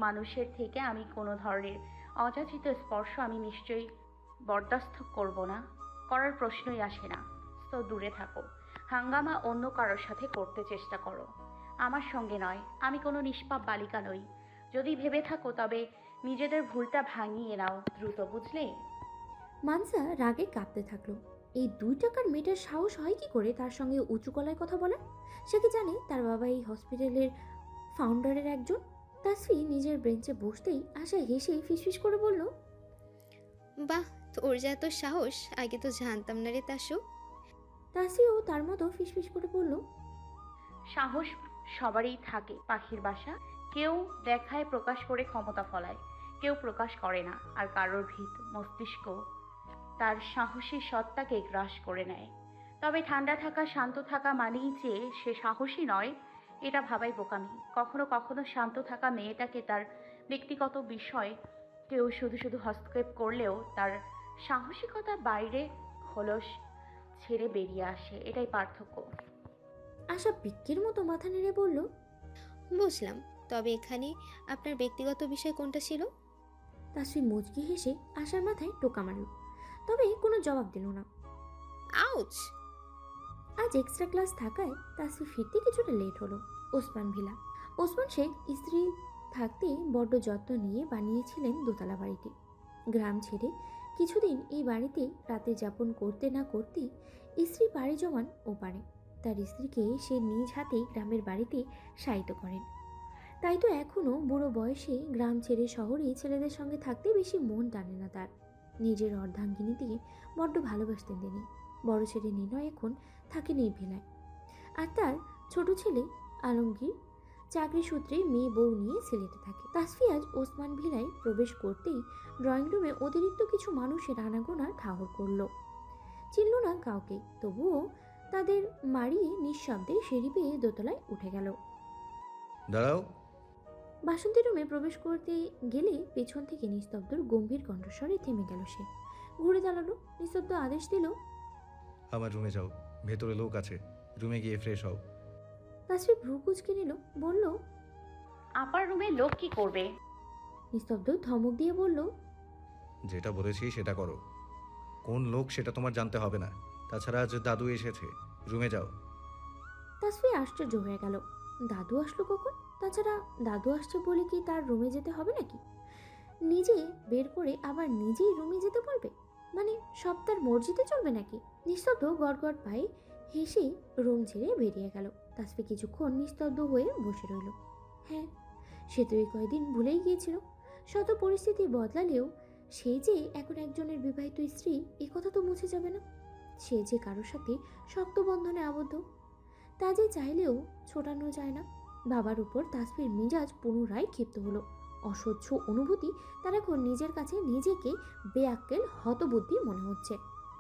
মানুষের থেকে আমি কোনো ধরনের অযাচিত স্পর্শ আমি নিশ্চয়ই বরদাস্ত করব না, করার প্রশ্নই আসে না। তো দূরে থাকো, হাঙ্গামা অন্য কারোর সাথে করতে চেষ্টা করো, আমার সঙ্গে নয়। আমি কোনো নিষ্পাপ বালিকা নই। যদি ভেবে থাকো তবে নিজেদের ভুলটা ভাঙিয়ে নাও দ্রুত, বুঝলে? মানসা রাগে কাঁপতে থাকলো। এই 2 টাকার মেয়েটার সাহস হয় কি করে তার সঙ্গে উঁচু গলায় কথা বলার? সে কি জানে তার বাবা এই হসপিটালের ফাউন্ডারের একজন? তাসফি নিজের বেঞ্চে বসতেই আশা হেসে ফিসফিস করে বলল, বাহ, তোর যা এত সাহস, আগে তো জানতাম না রে তাসু। তাসফিও তার মতো ফিসফিস করে বলল, সাহস সবারই থাকে পাখির বাসা। কেউ দেখায় প্রকাশ করে ক্ষমতা ফলায়, কেউ প্রকাশ করে না। আর কারোর ভিত মস্তিষ্ক তার সাহসী সত্তাকে গ্রাস করে নেয়। তবে ঠান্ডা থাকা, শান্ত থাকা মানেই যে সে সাহসী নয়, এটা ভাবাই বোকামি। কখনো কখনো শান্ত থাকা মেয়েটাকে তার ব্যক্তিগত বিষয় কেউ শুধু শুধু হস্তক্ষেপ করলেও তার সাহসিকতা বাইরে খোলস ছেড়ে বেরিয়ে আসে, এটাই পার্থক্য। আশা পিক্কির মতো মাথা নেড়ে বলল, বুঝলাম, তবে এখানে আপনার ব্যক্তিগত বিষয় কোনটা ছিল? তাসফি মুচকি হেসে আশার মাথায় টোকা মারল, তবে কোনো জবাব দিল না। আউচ! আজ এক্সট্রা ক্লাস থাকায় তাসফি ফিরতে কিছুটা লেট হলো। ওসমান ভিলা। ওসমান শেখ স্ত্রী থাকতে বড্ড যত্ন নিয়ে বানিয়েছিলেন দোতলা বাড়িটি। গ্রাম ছেড়ে কিছুদিন এই বাড়িতে রাতে যাপন করতে না করতেই স্ত্রী বাড়ি জমান ওপারে। তার স্ত্রীকে সে নিজ হাতেই গ্রামের বাড়িতে শায়িত করেন। তাই তো এখনও বুড়ো বয়সে গ্রাম ছেড়ে শহরে ছেলেদের সঙ্গে থাকতে বেশি মন টানে না তার। নিজের অর্ধাঙ্গিনীকে বড্ড ভালোবাসতেন তিনি। বড় ছেলে নিলয় এখন থাকেন এই ভেলায়, আর তার ছোট ছেলে আলমগীর চাকরি সূত্রে মেয়ে বউ নিয়ে সিলেটে থাকে। তাসফি আজ ওসমান ভিলায় প্রবেশ করতেই ড্রয়িং রুমে অতিরিক্ত কিছু মানুষের আনাগোনা ঠাহর করল। চিনল না কাউকে, তবুও তাদের মারিয়ে নিঃশব্দে সিঁড়ি বেয়ে দোতলায় উঠে গেল। দাঁড়াও। বাসন্তী রুমে প্রবেশ করতে গেলে পেছন থেকে নিস্তব্ধর গম্ভীর কণ্ঠস্বরে থেমে গেল সে। ঘুরে দাঁড়ালো, নিস্তব্ধ আদেশ দিল, আমার রুমে যাও, ভেতরে লোক আছে, রুমে গিয়ে ফ্রেশ হও। তাসফি ভ্রু কুঁচকে নিল, বলল, আপার রুমে লোক কি করবে? নিস্তব্ধ ধমক দিয়ে বলল, যেটা বলেছি সেটা করো। কোন লোক সেটা তোমার জানতে হবে না। তাছাড়া আজ দাদু এসেছে, রুমে যাও। তাসফি আশ্চর্য হয়ে গেল। দাদু আসলো কখন? তাছাড়া দাদু আসছে বলে কি তার রুমে যেতে হবে নাকি? নিজে বের করে আবার নিজেই রুমে যেতে বলবে? মানে সব তার মর্জিতে চলবে নাকি? নিস্তব্ধ গড়গড় পায়ে হেসে রুম ছেড়ে বেরিয়ে গেল। তাসফি কিছুক্ষণ নিস্তব্ধ হয়ে বসে রইল। হ্যাঁ, সে তো এই কয়দিন ভুলেই গিয়েছিল। শত পরিস্থিতি বদলালেও সে যে এখন একজনের বিবাহিত স্ত্রী, এ কথা তো মুছে যাবে না। সে যে কারোর সাথে শক্ত বন্ধনে আবদ্ধ, তা যে চাইলেও ছোটানো যায় না। বাবার উপর তাসফির মিজাজ পুনরায় ক্ষিপ্ত হলো। অসহ্য অনুভূতি তার এখন নিজের কাছে নিজেকে বেআক্কেল হতবুদ্ধি মনে হচ্ছে।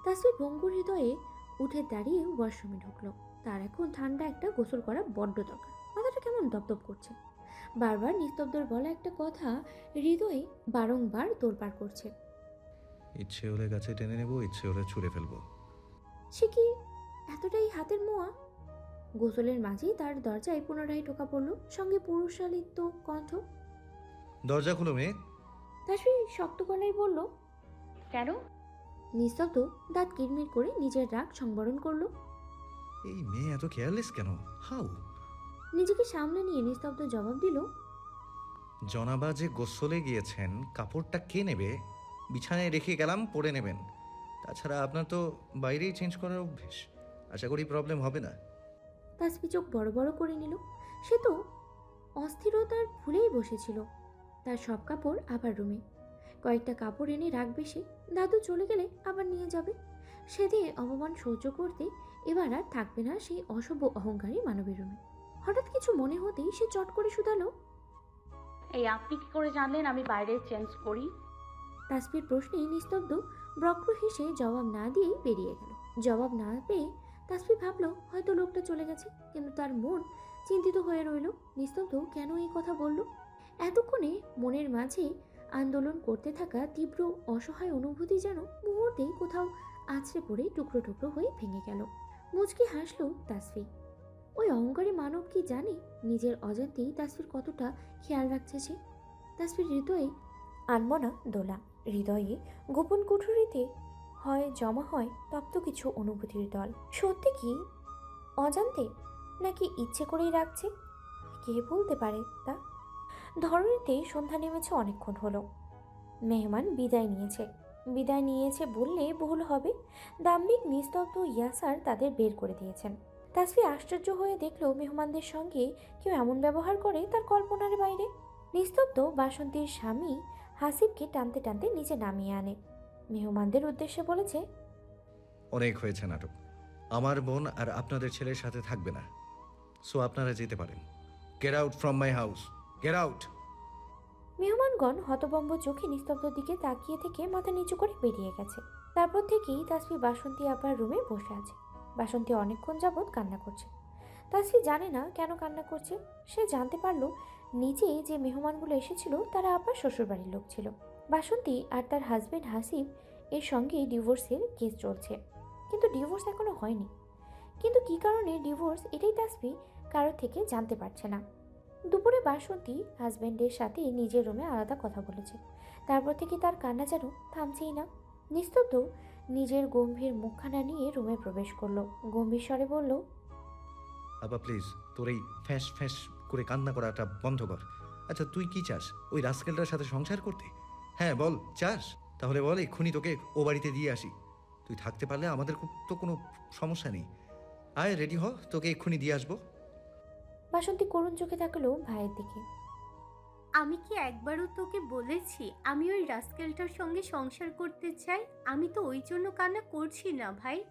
তাসফির ভঙ্গুর হৃদয়ে উঠে দাঁড়িয়ে ওয়াশরুমে ঢুকলো। তার এখন ঠান্ডা একটা গোসল করা বড্ড দরকার। মাথাটা কেমন দপদপ করছে। বারবার নিস্তব্ধর বলা একটা কথা হৃদয়ে বারংবার তোলপাড় করছে। ইচ্ছে হলে গাছে টেনে নেবো, ইচ্ছে হলে ছুঁড়ে ফেলবো। সে কি এতটাই হাতের মোয়া? গোসলের মাঝেই তার দরজায় পুনরায় টোকা পড়ল, সঙ্গে পুরুষালিত কণ্ঠ। দরজা খুলো মেয়ে। তাসফি শক্ত গলায় বলল, কেন? নিস্তব্ধ দাঁত কিরমির করে নিজের রাগ সংবরণ করলো। এই মেয়ে এত কেয়ারলেস কেন? হাউ? নিজেকে সামনে নিয়ে নিস্তব্ধ জবাব দিল, জনাবা যে গোসলে গিয়েছেন, কাপড়টা কে নেবে? বিছানায় রেখে গেলাম, পরে নেবেন। তাছাড়া আপনার তো বাইরেই চেঞ্জ করার অভ্যেস, আশা করি প্রবলেম হবে না। তাসফি চোখ বড় বড় করে নিল। সে তো অস্থিরতার ভুলেই বসেছিল। তার সব কাপড় আবার রুমে। কয়েকটা কাপড় এনে রাখবে সে, দাদু চলে গেলে আবার নিয়ে যাবে। সে দিয়ে অপমান সহ্য করতে এবার আর থাকবে না সেই অসভ্য অহংকারী মানবের রুমে। হঠাৎ কিছু মনে হতেই সে চট করে শুধালো, এই আপনি কি করে জানলেন আমি বাইরে চেঞ্জ করি? তাসফির প্রশ্নে নিস্তব্ধ বক্র হেসে জবাব না দিয়েই বেরিয়ে গেল। জবাব না পেয়ে তাসফি ভাবল হয়তো লোকটা চলে গেছে, কিন্তু তার মন চিন্তিত হয়ে রইল। নিস্তব্ধ কেন এই কথা বলল? এতক্ষণে মনের মাঝে আন্দোলন করতে থাকা তীব্র অসহায় অনুভূতি যেন মুহূর্তেই কোথাও আছড়ে পড়ে টুকরো টুকরো হয়ে ভেঙে গেল। মুচকি হাসল তাসফি। ওই অহংকারী মানব কি জানে নিজের অজান্তেই তাসফির কতটা খেয়াল রাখছে সে? তাসফির হৃদয়ে আনমনা দোলা। হৃদয়ে গোপন কুঠুরিতে হয় জমা হয় তপ্ত কিছু অনুভূতির দল। সত্যি কি অজান্তে, নাকি ইচ্ছে করেই রাখছে? কে বলতে পারে তা? ধরনীতে সন্ধ্যা নেমেছে অনেকক্ষণ হলো। মেহমান বিদায় নিয়েছে বললে ভুল হবে। দাম্ভিক নিস্তব্ধ ইয়াসার তাদের বের করে দিয়েছেন। তাসফি আশ্চর্য হয়ে দেখল মেহমানদের সঙ্গে কেউ এমন ব্যবহার করে তার কল্পনার বাইরে। নিস্তব্ধ বাসন্তীর স্বামী হাসিবকে টানতে টানতে নিচে নামিয়ে আনে। মেহমানদের উদ্দেশ্যে বলেছে, অনেক হয়েছে নাটক। আমার বোন আর আপনাদের ছেলের সাথে থাকবে না, সো আপনারা যেতে পারেন। Get out from my house, get out. মেহমানগণ হতভম্ব চোখে নিস্তব্ধর দিকে তাকিয়ে থেকে মাথা নিচু করে বেরিয়ে গেছে। তারপর থেকেই তাসফি বাসন্তী আপার রুমে বসে আছে। বাসন্তী অনেকক্ষণ যাবৎ কান্না করছে। তাসফি জানে না কেন কান্না করছে। সে জানতে পারল নিচে যে মেহমানগুলো এসেছিল তারা আপার শ্বশুরবাড়ির লোক ছিল। বাসন্তী আর তার হাজবেন্ড হাসিব এর সঙ্গে ডিভোর্সের কেস চলছে, কিন্তু ডিভোর্স এখনো হয়নি। কিন্তু কী কারণে ডিভোর্স, এটাই তাসফি কারোর থেকে জানতে পারছে না। দুপুরে বাসন্তী হাজবেন্ডের সাথে নিজের রুমে আলাদা কথা বলেছে। তারপর থেকে তার কান্না যেন থামছেই না। নিস্তব্ধ নিজের গম্ভীর মুখখানা নিয়ে রুমে প্রবেশ করলো। গম্ভীর স্বরে বলল, আপা প্লিজ, তোর এই ফ্যাস ফ্যাস করে কান্না করাটা বন্ধ কর। আচ্ছা তুই কি চাস? ওই রাস্কেলটার সাথে সংসার করতে? হ্যাঁ বল, চাস? তাহলে বল এক্ষুনি তোকে ও বাড়িতে দিয়ে আসি। তুই থাকতে পারলে আমাদের তো কোনো সমস্যা নেই। আয় রেডি হ, তোকে এক্ষুনি দিয়ে আসবো। বাসন্তী করুণ চোখে তাকালো ভাইয়ের দিকে। আমি কি একবারও তোকে বলেছি আমি ওই রাস্কেলটার সঙ্গে সংসার করতে চাই? আমি তো ওই জন্য কান্না করছি না ভাই।